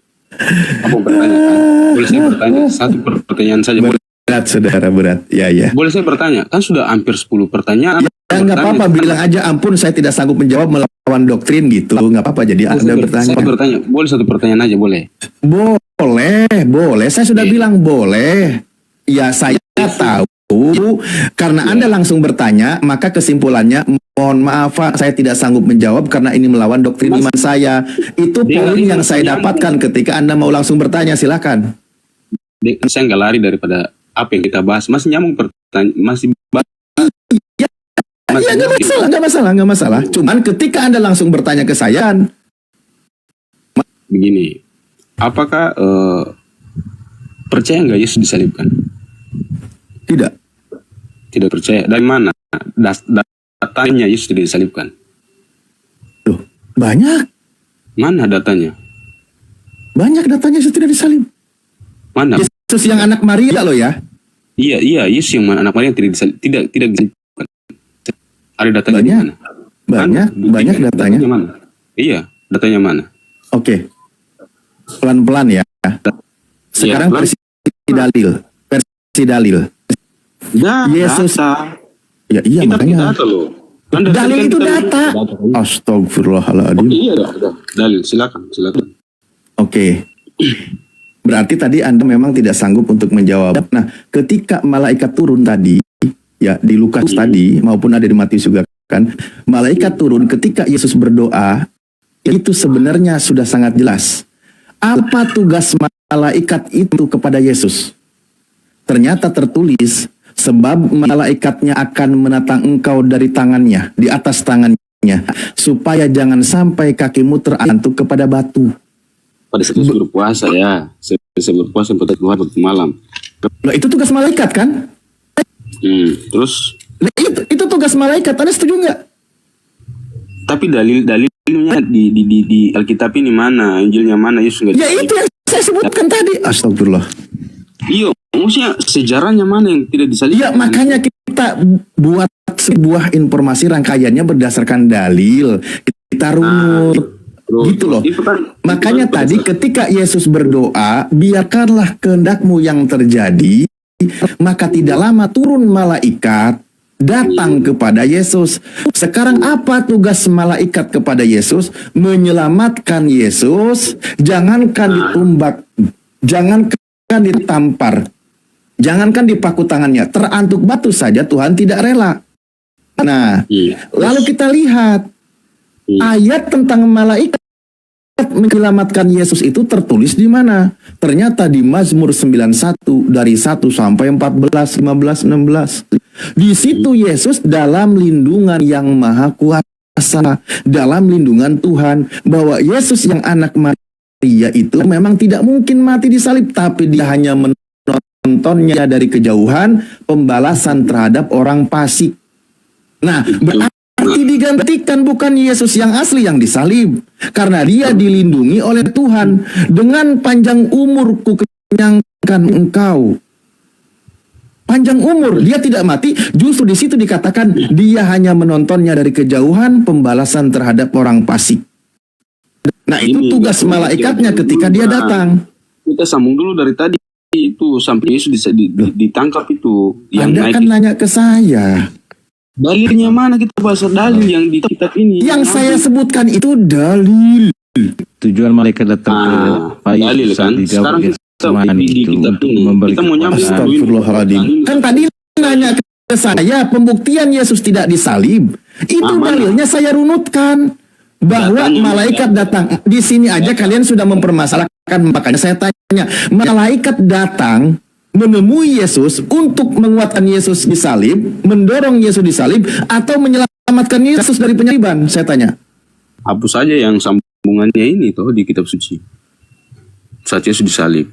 kamu bertanya kan? Boleh saya bertanya? Satu pertanyaan saja. Boleh? Berat, saudara, berat. Ya. Boleh saya bertanya? Kan sudah hampir 10 pertanyaan. Ya nggak apa-apa, bilang aja ampun saya tidak sanggup menjawab melawan doktrin gitu. Nggak apa-apa, jadi Anda bertanya. Saya bertanya, boleh satu pertanyaan aja, boleh? Boleh. Saya sudah bilang boleh. Ya saya tahu, karena Anda langsung bertanya, maka kesimpulannya, mohon maaf Pak, saya tidak sanggup menjawab karena ini melawan doktrin iman saya. Itu poin yang saya dapatkan ketika Anda mau langsung bertanya, silakan. Saya nggak lari daripada apa yang kita bahas, masih nyambung pertanyaan, masih Ya nggak masalah. Cuman ketika Anda langsung bertanya ke saya, begini, apakah percaya nggak Yesus disalibkan? Tidak percaya. Dari mana datanya Yesus tidak disalibkan? Loh, banyak. Mana datanya? Banyak datanya Yesus tidak disalib. Mana? Yesus yang anak Maria loh ya. Iya, Yesus yang anak Maria tidak disalibkan. Ada datanya di mana? Banyak datanya. Mana? Iya, datanya mana? Oke. Pelan-pelan ya. Sekarang versi dalil. Yesus. Ya iya, kita makanya. data loh. Dalil itu data. Astagfirullahaladzim. Iya, dalil. Silakan. Oke. Berarti tadi Anda memang tidak sanggup untuk menjawab. Nah, ketika malaikat turun tadi, ya di Lukas tadi maupun ada di Matius juga kan, malaikat turun ketika Yesus berdoa, itu sebenarnya sudah sangat jelas. Apa tugas malaikat itu kepada Yesus? Ternyata tertulis, sebab malaikatnya akan menatang engkau dari tangannya, di atas tangannya, supaya jangan sampai kakimu terantuk kepada batu. Pada saat itu berpuasa ya, saya berpuasa pada keluar waktu malam. Loh, itu tugas malaikat kan? Terus? Nah, itu tugas malaikat, Anda setuju nggak? Tapi dalilnya di Alkitab ini mana? Injilnya mana? Yesus nggak? Ya itu yang saya sebutkan tadi. Astagfirullah. Iya, maksudnya sejarahnya mana yang tidak disalibkan? Ya makanya kita buat sebuah informasi rangkaiannya berdasarkan dalil. Kita runut. Gitu loh. Makanya tadi ketika Yesus berdoa, biarkanlah kehendakmu yang terjadi, maka tidak lama turun malaikat datang kepada Yesus. Sekarang apa tugas malaikat kepada Yesus? Menyelamatkan Yesus. Jangankan ditumbak, jangankan ditampar, jangankan dipaku tangannya, terantuk batu saja Tuhan tidak rela. Nah, lalu kita lihat ayat tentang malaikat menyelamatkan Yesus itu tertulis di mana? Ternyata di Mazmur 91 dari 1 sampai 14, 15, 16. Di situ Yesus dalam lindungan yang maha kuasa, dalam lindungan Tuhan, bahwa Yesus yang anak Maria itu memang tidak mungkin mati disalib, tapi dia hanya menontonnya dari kejauhan, pembalasan terhadap orang fasik. Nah, berarti digantikan bukan Yesus yang asli yang disalib, karena dia dilindungi oleh Tuhan. Dengan panjang umur ku kenyangkan engkau. Panjang umur, dia tidak mati. Justru di situ dikatakan dia hanya menontonnya dari kejauhan, pembalasan terhadap orang fasik. Nah, itu tugas malaikatnya ketika dia datang. Kita sambung dulu dari tadi itu sampai Yesus ditangkap itu. Anda kan nanya ke saya. Dalilnya mana? Kita bahas dalil yang di kitab ini. Yang saya sebutkan itu dalil. Tujuan malaikat datang ke Pak dalil kan. Sekarang kita di kitab ini kita mau nyambung. Astagfirullahaladzim. Kan tadi nanya ke saya, pembuktian Yesus tidak disalib. Itu dalilnya saya runutkan. Bahwa malaikat datang. Di sini aja kalian sudah mempermasalahkan, makanya saya tanya, malaikat datang menemui Yesus untuk menguatkan Yesus disalib, mendorong Yesus disalib, atau menyelamatkan Yesus dari penyaliban? Saya tanya. Hapus saja yang sambungannya ini toh di kitab suci. Saat Yesus disalib.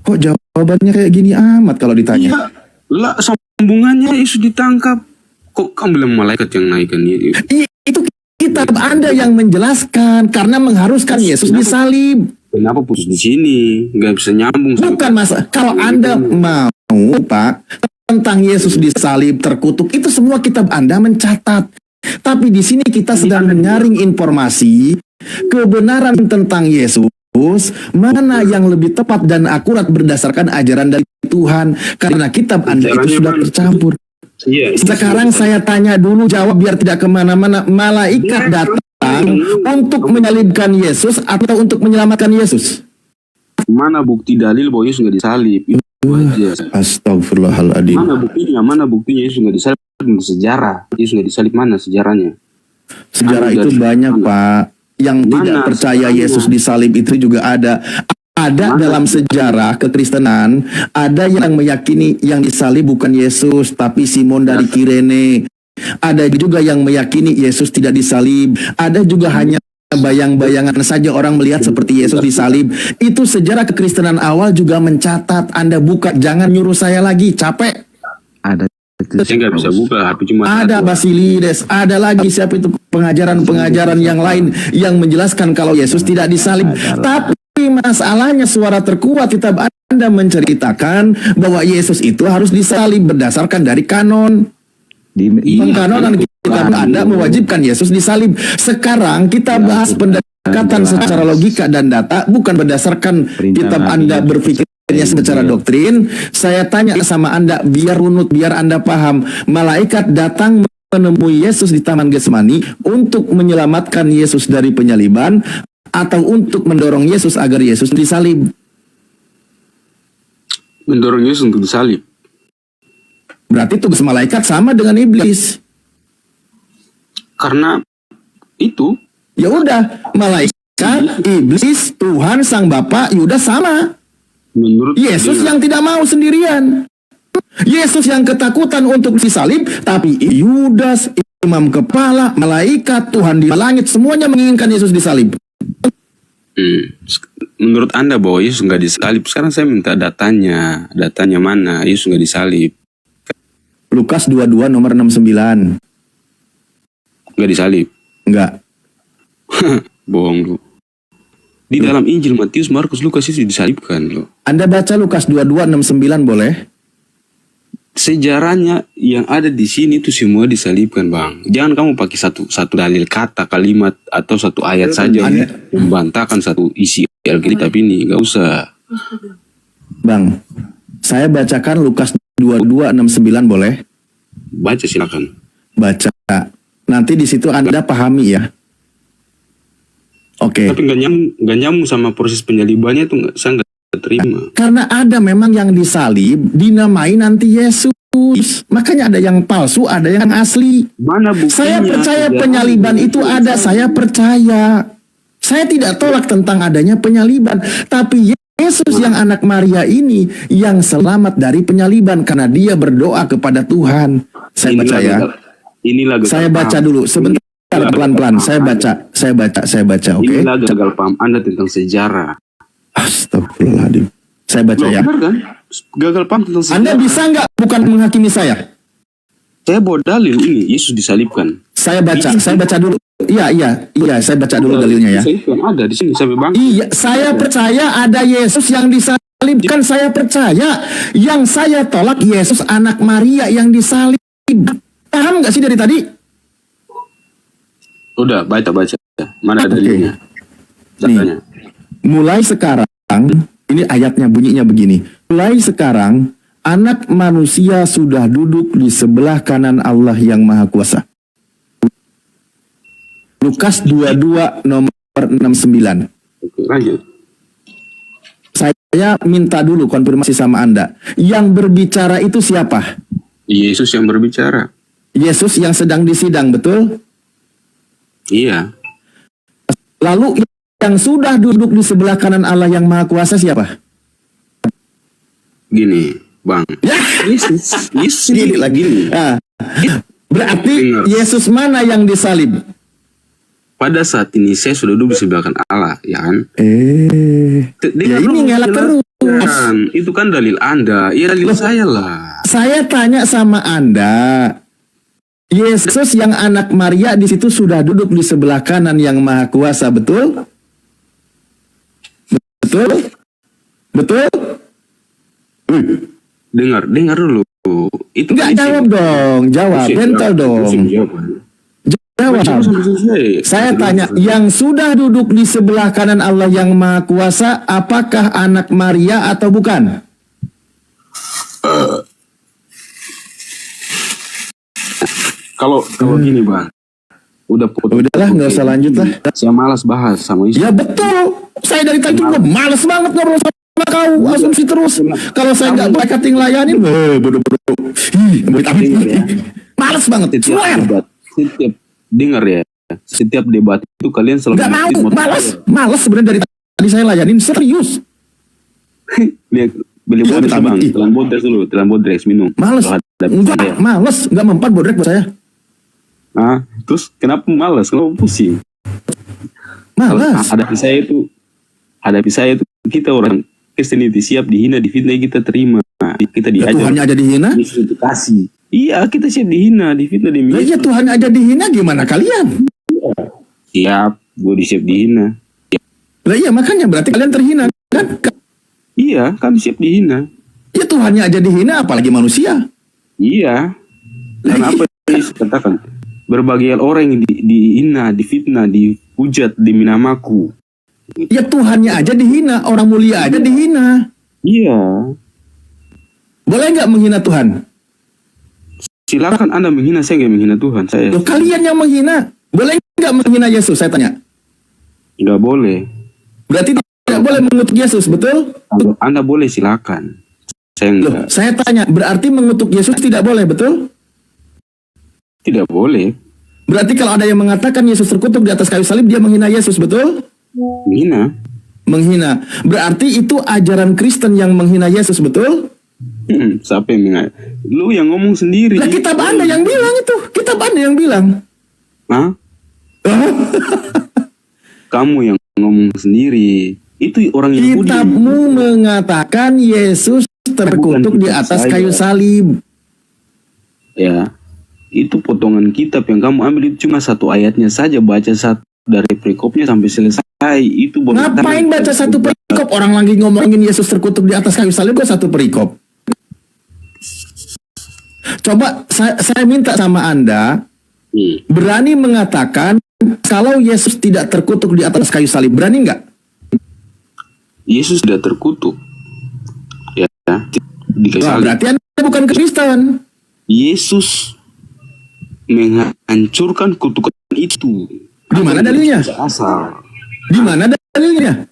Kok jawabannya kayak gini amat kalau ditanya? Iya, lah sambungannya Yesus ditangkap. Kok kamu bilang malaikat yang naikkan dia? Itu kitab Anda yang menjelaskan karena mengharuskan Yesus disalib. Kenapa putus di sini? Nggak bisa nyambung. Bukan masa. Kalau Anda mau, Pak, tentang Yesus disalib, terkutuk, itu semua kitab Anda mencatat. Tapi di sini kita sedang menyaring informasi kebenaran tentang Yesus, mana yang lebih tepat dan akurat berdasarkan ajaran dari Tuhan. Karena kitab Anda itu sudah tercampur. Iya, Sekarang saya tanya dulu, jawab biar tidak kemana-mana. Malaikat datang untuk menyalibkan Yesus atau untuk menyelamatkan Yesus? Mana bukti dalil bahwa Yesus nggak disalib? Itu aja. Astagfirullahaladzim. Mana buktinya Yesus nggak disalib? Sejarah Yesus nggak disalib, mana sejarahnya? Sejarah itu banyak, Pak. Yang tidak percaya Yesus disalib itu juga ada. Ada dalam sejarah kekristenan, ada yang meyakini yang disalib bukan Yesus, tapi Simon dari Kirene. Ada juga yang meyakini Yesus tidak disalib. Ada juga hanya bayang-bayangan saja orang melihat seperti Yesus disalib. Itu sejarah kekristenan awal juga mencatat. Anda buka, jangan nyuruh saya lagi, capek. Ada. Saya nggak bisa buka, HP cuma ada Basilides, ada lagi siapa itu pengajaran-pengajaran yang lain yang menjelaskan kalau Yesus tidak disalib. Tapi masalahnya suara terkuat kitab Anda menceritakan bahwa Yesus itu harus disalib berdasarkan dari kanon. Pengkanonan kitab Anda mewajibkan Yesus disalib. Sekarang kita bahas pendekatan secara logika dan data, bukan berdasarkan kitab Anda berpikirnya secara doktrin. Saya tanya sama Anda biar runut, biar Anda paham. Malaikat datang menemui Yesus di Taman Getsemani untuk menyelamatkan Yesus dari penyaliban atau untuk mendorong Yesus agar Yesus disalib? Mendorong Yesus untuk disalib. Berarti tugas malaikat sama dengan iblis. Karena itu, ya udah, malaikat, iblis, Tuhan, Sang Bapa, ya udah sama. Menurut Yesus yang tidak mau sendirian. Yesus yang ketakutan untuk disalib, tapi Yudas, imam kepala, malaikat, Tuhan di langit, semuanya menginginkan Yesus disalib. Menurut Anda bahwa Yesus nggak disalib, sekarang saya minta datanya. Datanya mana? Yesus nggak disalib. Lukas 22 nomor 69. Nggak disalib? Nggak. Bohong lu. Di dalam Injil Matius, Markus, Lukas itu disalibkan loh. Anda baca Lukas 22 69 boleh? Sejarahnya yang ada di sini itu semua disalibkan, Bang. Jangan kamu pakai satu dalil kata, kalimat atau satu ayat saja membantahkan satu isi Alkitab ini. Nggak usah. Bang, saya bacakan Lukas 22 69 boleh? Baca silakan. Baca. Nanti di situ Anda pahami ya. Oke. Tapi nggak nyambung sama proses penyalibannya itu, saya nggak terima. Karena ada memang yang disalib dinamai nanti Yesus. Makanya ada yang palsu, ada yang asli. Mana buktinya? Saya percaya penyaliban itu ada, saya percaya. Saya tidak tolak tentang adanya penyaliban, tapi Yesus yang anak Maria ini yang selamat dari penyaliban karena dia berdoa kepada Tuhan. Saya baca ya. Saya baca dulu sebentar, pelan-pelan. Saya baca, oke? Inilah gagal paham Anda tentang sejarah. Astagfirullahaladzim. Saya baca ya. Benar kan? Gagal paham tentang sejarah. Anda bisa nggak bukan menghakimi saya? Saya bawa dalil ini, Yesus disalibkan. Saya baca dulu. Iya, saya baca dulu dalilnya ya. Ada di sini sampai bang. Iya, saya percaya ada Yesus yang disalibkan. Saya percaya. Yang saya tolak Yesus anak Maria yang disalib. Paham nggak sih dari tadi? Udah, baca. Mana dalilnya? Datanya. Mulai sekarang, ini ayatnya bunyinya begini. Mulai sekarang, anak manusia sudah duduk di sebelah kanan Allah yang Maha Kuasa. Lukas 22 nomor 69. Oke, lanjut. Saya minta dulu konfirmasi sama Anda. Yang berbicara itu siapa? Yesus yang berbicara. Yesus yang sedang disidang, betul? Iya. Lalu yang sudah duduk di sebelah kanan Allah yang Maha Kuasa siapa? Gini, Bang. Ya, Yesus gini lagi. Nah, berarti Yesus mana yang disalib? Pada saat ini saya sudah duduk di sebelah kanan Allah, ya kan? Ya ini ngelak terus. Itu kan dalil Anda, ya dalil saya lah. Saya tanya sama Anda, Yesus yang anak Maria di situ sudah duduk di sebelah kanan yang Maha Kuasa, betul? Betul? Betul? Dengar dulu. Itu Enggak, jawab dong, jawab, bentar dong. Jawab. Saya tanya, yang sudah duduk di sebelah kanan Allah yang Maha Kuasa, apakah anak Maria atau bukan? Kalau gini, Bang. Udahlah, nggak usah lanjut lah. Saya malas bahas sama istri. Ya betul. Saya dari tadi juga malas banget ngobrol sama kau. Asumsi terus. Kalau saya nggak berangkat ngelayanin, bodoh-bodoh. Malas banget itu. Setiap dengar ya. Setiap debat itu kalian selalu nggak mau. Malas sebenarnya dari tadi saya layanin serius. Lihat, beli bodrek, Bang. Telan bodrek dulu, telan bodrek minum. Males. Enggak, males. Enggak mempan bodrek buat saya. Ah, terus kenapa malas? Kenapa pusing? Malas. Hadapi saya itu kita orang Kristen itu siap dihina, difitnah, kita terima. Kita diajar. Tuhannya aja dihina? Kasih. Iya, kita siap dihina, difitnah, Lah iya, Tuhan aja dihina, gimana kalian? Siap, gue siap dihina. Lah iya, makanya berarti kalian terhina kan? Iya, kami siap dihina. Ya Tuhannya aja dihina, apalagi manusia. Iya. Karena apa yang katakan? Berbagai orang yang dihina, difitnah, dihujat demi namaku. Ya Tuhannya aja dihina, orang mulia aja dihina. Iya. Boleh nggak menghina Tuhan? Silakan Anda menghina, saya nggak menghina Tuhan. Loh, kalian yang menghina. Boleh nggak menghina Yesus? Saya tanya. Nggak boleh. Berarti tidak boleh mengutuk Yesus, betul? Anda boleh, silakan. Saya Loh, enggak. saya tanya, berarti mengutuk Yesus tidak boleh, betul? Tidak boleh. Berarti kalau ada yang mengatakan Yesus terkutuk di atas kayu salib, dia menghina Yesus, betul? Menghina. Menghina. Berarti itu ajaran Kristen yang menghina Yesus, betul? Siapa yang menghina? Lu yang ngomong sendiri. Lah kitab Anda yang bilang itu. Kitab Anda yang bilang. Hah? Kamu yang ngomong sendiri. Itu orang Yahudi. Kitabmu mengatakan Yesus terkutuk di atas kayu salib. Ya. Itu potongan kitab yang kamu ambil itu cuma satu ayatnya saja, baca satu dari perikopnya sampai selesai. Itu ngapain baca satu perikop? Orang lagi ngomongin Yesus terkutuk di atas kayu salib kok satu perikop? Coba saya minta sama Anda berani mengatakan kalau Yesus tidak terkutuk di atas kayu salib, berani nggak? Yesus tidak terkutuk. Ya, di kayu salib. Berarti Anda bukan Kristen. Yesus menghancurkan kutukan itu. Di mana dalilnya? Asal. Di mana dalilnya?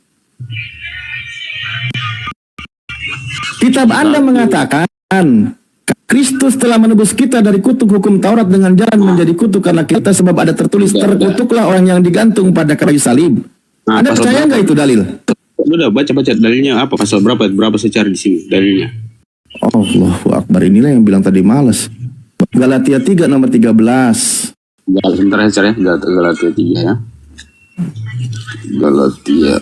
Kitab Anda mengatakan Kristus telah menebus kita dari kutuk hukum Taurat dengan jalan menjadi kutuk karena kita, sebab ada tertulis terkutuklah orang yang digantung pada kayu salib. Anda percaya nggak itu dalil? Udah baca dalilnya apa, pasal berapa saya cari di sini dalilnya. Allahu Akbar, inilah yang bilang tadi malas. Galatia 3 nomor 13. Sebentar ya cari ya. Galatia 3 ya. Galatia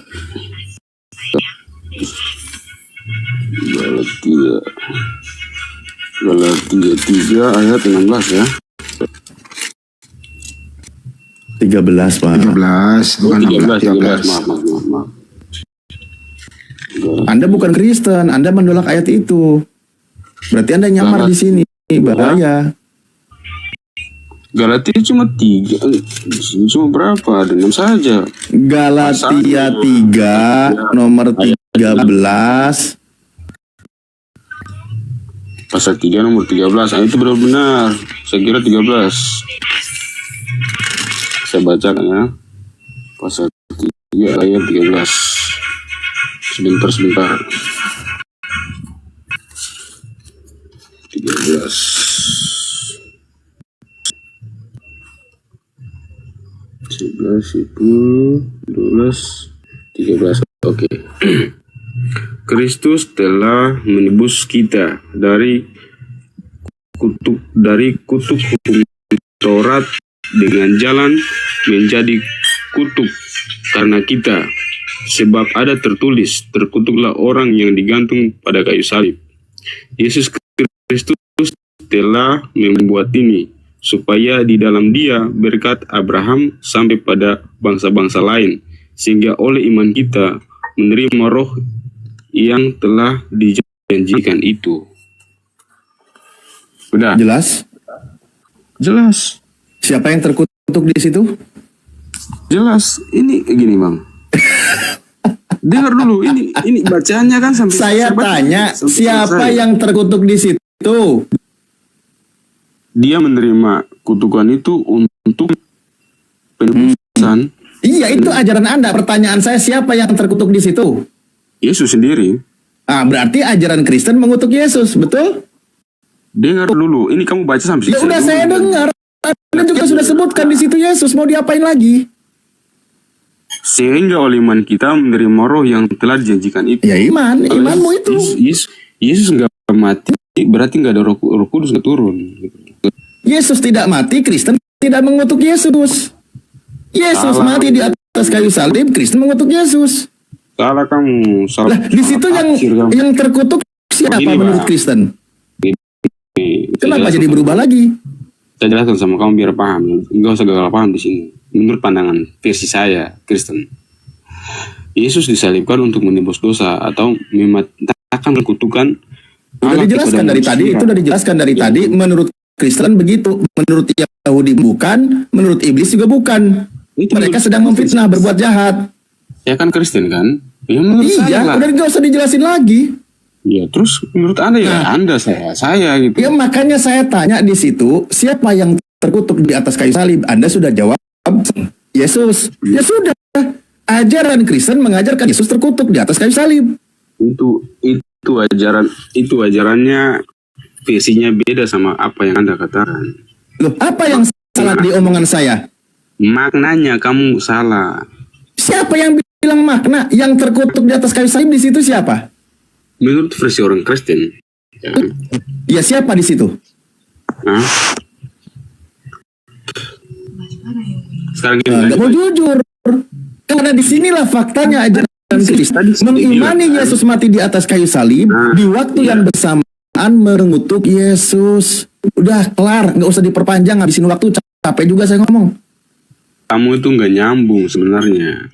3 ayat 16 ya. 13 Pak. 13 bukan 13. Maaf. Anda bukan Kristen, Anda menolak ayat itu. Berarti Anda nyamar di sini, bahaya. Galatia cuma 3, cuma berapa? Dengan saja. Galatia 3 nomor 13. Pasal 3 nomor 13. Nah, itu benar-benar. Saya kira 13. Saya bacakan ya. Pasal 3 ayat 13. Sebentar. 13. 11, 10, 12, 13. Oke. Kristus telah menebus kita dari kutuk hukum Taurat dengan jalan menjadi kutuk karena kita. Sebab ada tertulis, terkutuklah orang yang digantung pada kayu salib. Yesus Kristus telah membuat ini, supaya di dalam Dia berkat Abraham sampai pada bangsa-bangsa lain, sehingga oleh iman kita menerima roh yang telah dijanjikan itu. Udah? Jelas? Jelas. Siapa yang terkutuk di situ? Jelas. Ini gini, Bang. Dengar dulu, ini bacaannya kan sampai Saya tanya, siapa yang terkutuk di situ? Dia menerima kutukan itu untuk penebusan. Iya, itu ajaran Anda. Pertanyaan saya, siapa yang terkutuk di situ? Yesus sendiri. Ah, berarti ajaran Kristen mengutuk Yesus, betul? Dengar dulu, ini kamu baca sampai Ya udah, saya dengar. Anda juga sudah sebutkan di situ Yesus, mau diapain lagi? Sehingga oleh iman kita menerima roh yang telah dijanjikan itu. Ya imanmu itu. Yesus nggak mati, berarti nggak ada roh kudus nggak turun. Yesus tidak mati, Kristen tidak mengutuk Yesus. Yesus Salah. mati di atas kayu salib, Kristen mengutuk Yesus. Salah kamu. Salah. Lah, di situ yang terkutuk siapa Begini, menurut Pak. Kristen? Kenapa Saya jadi berubah lagi? Saya jelaskan sama kamu biar paham. Nggak usah gagal paham di sini. Menurut pandangan versi saya, Kristen, Yesus disalibkan untuk menebus dosa atau mematahkan kutukan. Sudah dijelaskan dari tadi, itu sudah dijelaskan dari tadi. Menurut Kristen begitu, menurut Yahudi bukan, menurut iblis juga bukan. Mereka sedang memfitnah, berbuat jahat. Ya kan Kristen kan? Ya menurut saya lah. Udah nggak usah dijelasin lagi. Ya terus menurut Anda ya Anda saya gitu. Ya makanya saya tanya di situ, siapa yang terkutuk di atas kayu salib? Anda sudah jawab Yesus. Ya sudah. Ajaran Kristen mengajarkan Yesus terkutuk di atas kayu salib. Itu ajarannya versinya beda sama apa yang Anda katakan. Loh, apa yang salah di omongan saya? Maknanya kamu salah. Siapa yang bilang makna? Yang terkutuk di atas kayu salib di situ siapa? Menurut versi orang Kristen. Ya, Ya siapa di situ? Hah? Sekarang gini, Nggak mau jujur. Karena disinilah faktanya ajaran Kristen mengimani Yesus mati di atas kayu salib di waktu yang bersamaan mengutuk Yesus. Udah kelar, nggak usah diperpanjang, habisin waktu, capek juga saya ngomong. kamu itu nggak nyambung sebenarnya.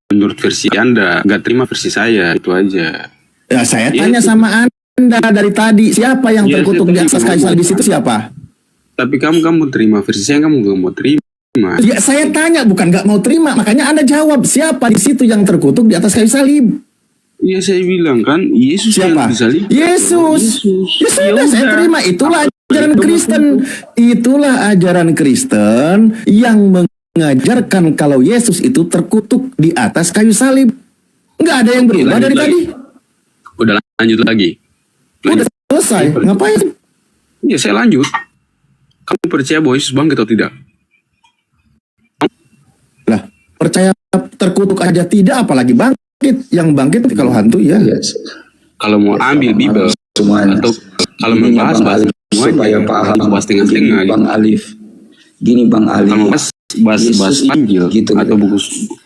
Menurut versi Anda, nggak terima versi saya, itu aja. Ya saya Ya, tanya itu. sama Anda dari tadi, siapa yang Ya, terkutuk di saya atas tadi kayu salib ngomong. di situ siapa? Tapi kamu terima versi saya, kamu nggak mau terima. Ya saya tanya, bukan nggak mau terima, makanya Anda jawab siapa di situ yang terkutuk di atas kayu salib? Iya saya bilang kan, Yesus yang Siapa? disalib. Yesus. Ya sudah, saya terima. Itulah ajaran Kristen. Itulah ajaran Kristen yang mengajarkan kalau Yesus itu terkutuk di atas kayu salib. Nggak ada yang berubah dari tadi. Udah lanjut lagi. Udah selesai. Ngapain? Iya saya lanjut. Kamu percaya bahwa Yesus bangkit atau tidak? Lah, percaya terkutuk aja tidak, apalagi bangkit. Yang bangkit kalau hantu ya. Kalau mau ambil Bible semuanya. atau kalau Gini, membahas Bang bahas Alif, supaya semuanya, paham. bahas tengah-tengah Gini, gitu. Bang Alif. Gini Bang Alif. Kalau bahas Yesus Injil gitu, atau buku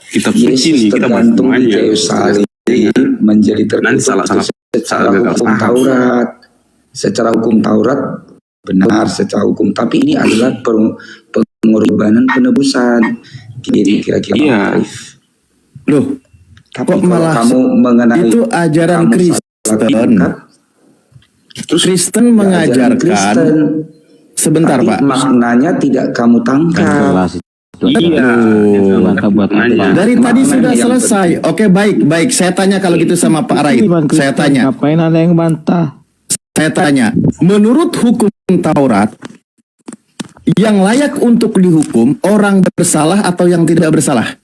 kitab suci Yesus ini kita bahas tergantung semuanya. kayu salib menjadi Nanti terkutuk salah secara gagal hukum paham. Taurat. Secara hukum Taurat benar secara hukum, tapi ini adalah pengorbanan penebusan. Jadi kira-kira Iya. Bang Alif. Loh, Tapi kok kalau malah kamu mengenai itu ajaran kamu Kristen. salah tingkat, Terus Kristen ajaran mengajarkan. Kristen, Sebentar tapi Pak. maknanya tidak kamu tangkap. iya. Dari tadi Makna sudah yang selesai. Oke, baik. Saya tanya kalau gitu sama Pak Raid. Saya tanya. Ngapain ada yang bantah? Saya tanya. Menurut hukum Taurat, yang layak untuk dihukum orang bersalah atau yang tidak bersalah?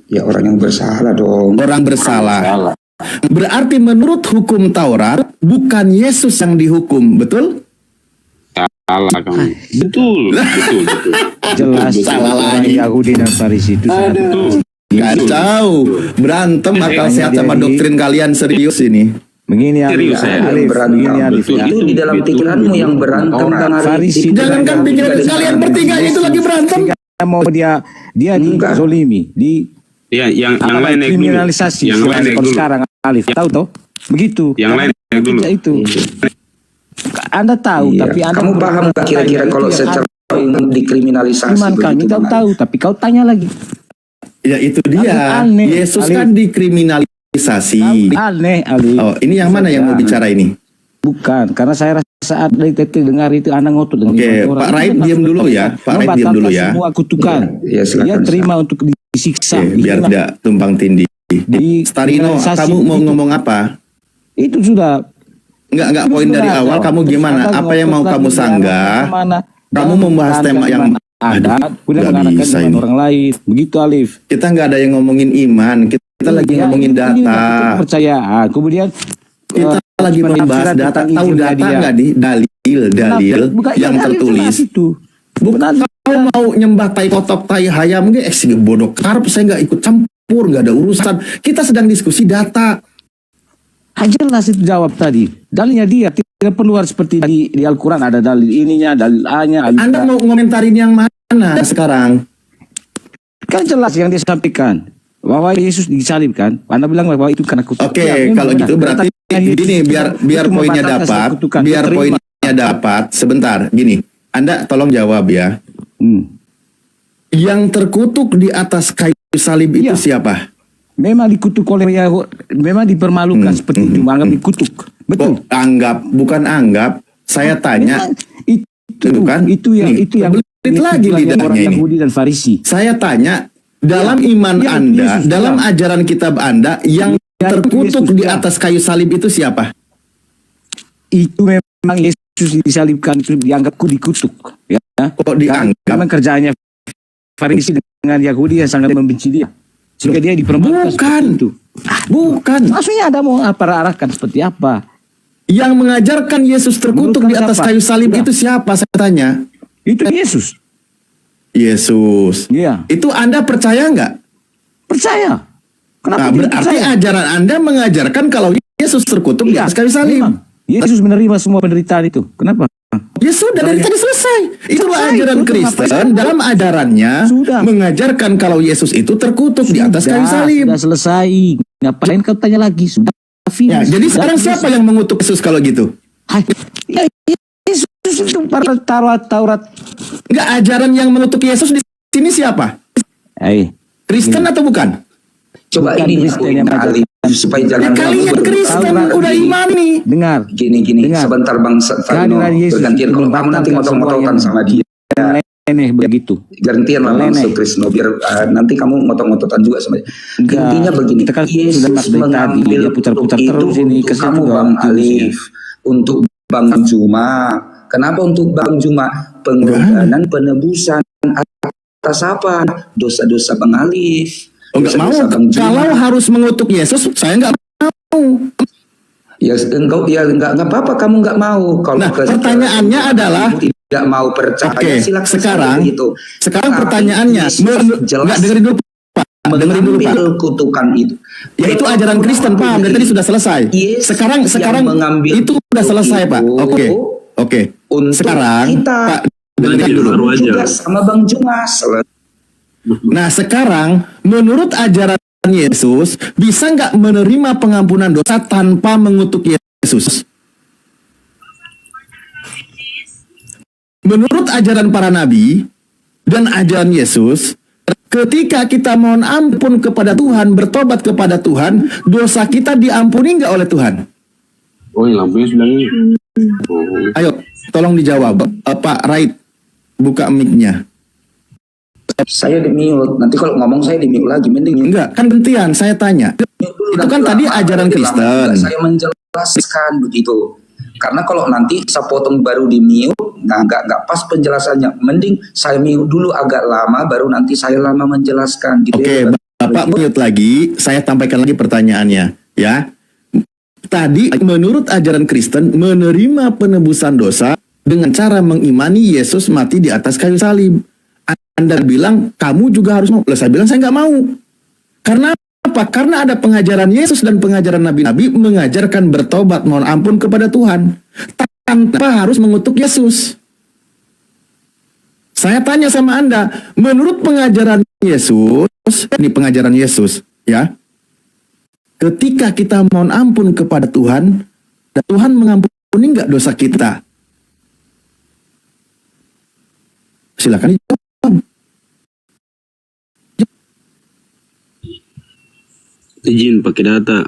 Ya orang yang bersalah dong. Orang bersalah. Berarti menurut hukum Taurat bukan Yesus yang dihukum, betul? Salah kamu. Betul. Jelas Salah orang lagi. Yahudi dan Farisi itu sangat Betul. Kacau. Berantem akal sehat sama doktrin kalian, serius ini. begini Serius, saya. Alif, begini Alif Betul. ya. Itu di dalam pikiranmu yang berantem Orang hari Farisi itu. Jangankan pikiran kalian bertiga itu lagi berantem. mau dia dizolimi, Ya, yang lain naik dulu. kriminalisasi Yang lain naik dulu. sekarang Alif. Tahu toh? Begitu. Yang lain naik dulu. Itu. Anda tahu, Iya. tapi Anda Kamu paham nggak kira-kira kalau secara umum dikriminalisasi iman kami begitu, tahu Bang? tahu, tapi kau tanya lagi. Ya itu dia. Aneh. Yesus Alif. kan dikriminalisasi. Aneh Alif. Oh, ini yang mana yang mau bicara ini? Bukan, karena saya rasa saat dari tadi dengar itu anak ngotot dengan Oke, lima orang. Pak Raid diam dulu ya. Pak Raid diam dulu ya. Semua kutukan. Iya, silakan, Dia terima untuk disiksa. Oke, biar Dihina. tidak tumpang tindih. Starino, Kriminalisasi kamu mau itu. ngomong apa? Itu sudah. Enggak poin dari Sudah, awal kamu terus gimana? ada Apa yang mau ngotot kamu lagi, sanggah? kemana. Kamu Dan membahas tema yang ada, kemudian nggak mengadakan bisa dengan ini. orang lain. Begitu Alif. Kita nggak ada yang ngomongin iman, kita lagi Ya, ngomongin ini data. juga kepercayaan. Kemudian Kita lagi membahas penafsiran data. tentang Tahu Injilnya data dia. nggak di dalil Bukan, yang ya, Alif tertulis? jelas itu. Bukan kau mau nyembah tai kotok tai hayam ge bodoh karp, saya nggak ikut campur, nggak ada urusan. Kita sedang diskusi data. Jelas itu jawab tadi. Dalilnya dia tidak perlu harus seperti di Al-Quran ada dalil ininya, dalil A-nya. Anda mau ngomentarin yang mana sekarang? Kan jelas yang dia sampaikan bahwa Yesus disalibkan. Anda bilang bahwa itu karena kutukan. Oke, Ya, memang kalau benar. gitu berarti Yesus gini, biar itu poinnya membatalkan dapat, satu kutukan. biar Diterima. poinnya dapat. Sebentar, gini. Anda tolong jawab ya. Yang terkutuk di atas kayu salib itu Iya. siapa? Memang dikutuk oleh Yahudi, memang dipermalukan seperti itu, menganggap dikutuk. Betul. Bukan anggap. Saya tanya, Memang itu kan? itu yang Nih, itu yang belit lagi orang lidahnya ini. Yahudi dan Farisi. Saya tanya, dalam iman Ya, Anda, Yesus, dalam ya. ajaran kitab Anda, yang Ya, terkutuk Yesus, di ya. atas kayu salib itu siapa? Itu memang Yesus disalibkan itu dianggap dikutuk. Ya. Kok dianggap? Memang kerjaannya Farisi dengan Yahudi yang sangat membenci dia. Sehingga dia dipermalukan Bukan. seperti itu. Bukan. Maksudnya ada mau apa arahkan seperti apa? Yang mengajarkan Yesus terkutuk Menurut di atas siapa? kayu salib Udah. itu siapa? Saya tanya. Itu Yesus. Yesus. Iya. Itu Anda percaya nggak? Percaya. Kenapa Nah, tidak berarti percaya? ajaran Anda mengajarkan kalau Yesus terkutuk di Iya, atas kayu salib. memang. Yesus menerima semua penderitaan itu. Kenapa? Ya sudah, dari tadi selesai. Itulah Selesai, ajaran itu Kristen. ngapain? Dalam ajarannya Sudah. mengajarkan kalau Yesus itu terkutuk di atas kayu salib. Sudah selesai. Ngapain kau tanya lagi? Sudah Ya, finish. jadi Sudah sekarang finish. siapa yang mengutuk Yesus kalau gitu? Hai, ya, Yesus itu para Taurat. Enggak, ajaran yang mengutuk Yesus di sini siapa? Kristen atau bukan? Coba Bukan ini Kristen aku yang Alif, supaya jangan Kalian kamu Kristen Taurat udah ini. imani. Dengar. Gini Dengar. sebentar Bang Starino, Kehadiran Yesus bergantian kalau kamu membatalkan nanti semua ngotong-ngotokan yang sama dia. Aneh begitu. Gantian lah Bang Nenek. Sukrisno biar nanti kamu ngotot-ngototan juga sama dia. Enggak. Intinya begini, Kita kan sudah Yesus dari tadi, mengambil dia putar-putar itu terus ini, untuk ke situ kamu juga Bang itu Alif, untuk Bang Juma. Kenapa untuk Bang Juma? Pengorbanan penebusan atas apa? Dosa-dosa Bang Alif. Oh, nggak mau. Dosa-dosa Bang Juma. Kalau harus mengutuk Yesus, saya nggak mau. Ya engkau ya nggak apa-apa kamu nggak mau. Kalau Nah, pertanyaannya adalah tidak mau percaya Oke, silakan sekarang saja gitu. sekarang Tapi pertanyaannya, Yesus nggak jelas dengerin dulu Pak, dengerin dulu Pak. mengambil kutukan itu. Ya itu ajaran Kristen Pak, dari tadi sudah selesai. Yesus Sekarang yang mengambil itu sudah selesai Pak. itu Oke. untuk Sekarang kita. Pak dengerin dulu. Baru aja. Juga sama Bang Jumas. Nah sekarang menurut ajaran Yesus bisa nggak menerima pengampunan dosa tanpa mengutuk Yesus? Menurut ajaran para nabi dan ajaran Yesus, ketika kita mohon ampun kepada Tuhan, bertobat kepada Tuhan, dosa kita diampuni nggak oleh Tuhan? Oh, lampunya sudah ini. Ayo, tolong dijawab. Pak Raid, buka mic-nya. Saya di mute. Nanti kalau ngomong saya di mute lagi. Mending Enggak, kan gantian, saya tanya. Itu kan tadi ajaran Kristen. Saya menjelaskan begitu. Karena kalau nanti saya potong baru di mute, nggak pas penjelasannya. Mending saya mute dulu agak lama, baru nanti saya lama menjelaskan. Gitu. Oke, Bapak mute lagi. Saya sampaikan lagi pertanyaannya, ya. Tadi menurut ajaran Kristen menerima penebusan dosa dengan cara mengimani Yesus mati di atas kayu salib. Anda bilang, kamu juga harus mau. Lalu saya bilang, saya nggak mau. Karena apa? Karena ada pengajaran Yesus dan pengajaran Nabi-Nabi mengajarkan bertobat, mohon ampun kepada Tuhan. Tanpa harus mengutuk Yesus. Saya tanya sama Anda, menurut pengajaran Yesus, ini pengajaran Yesus, ya. Ketika kita mohon ampun kepada Tuhan, dan Tuhan mengampuni nggak dosa kita? Silakan dijawab. Izin pakai data.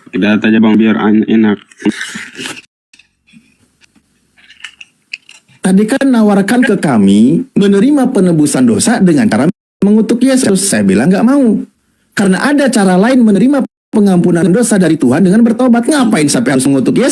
Pakai data aja bang biar enak. Tadi kan nawarkan ke kami menerima penebusan dosa dengan cara mengutuk Yesus. Saya bilang nggak mau. Karena ada cara lain menerima pengampunan dosa dari Tuhan dengan bertobat. Ngapain sampai harus mengutuk Yesus?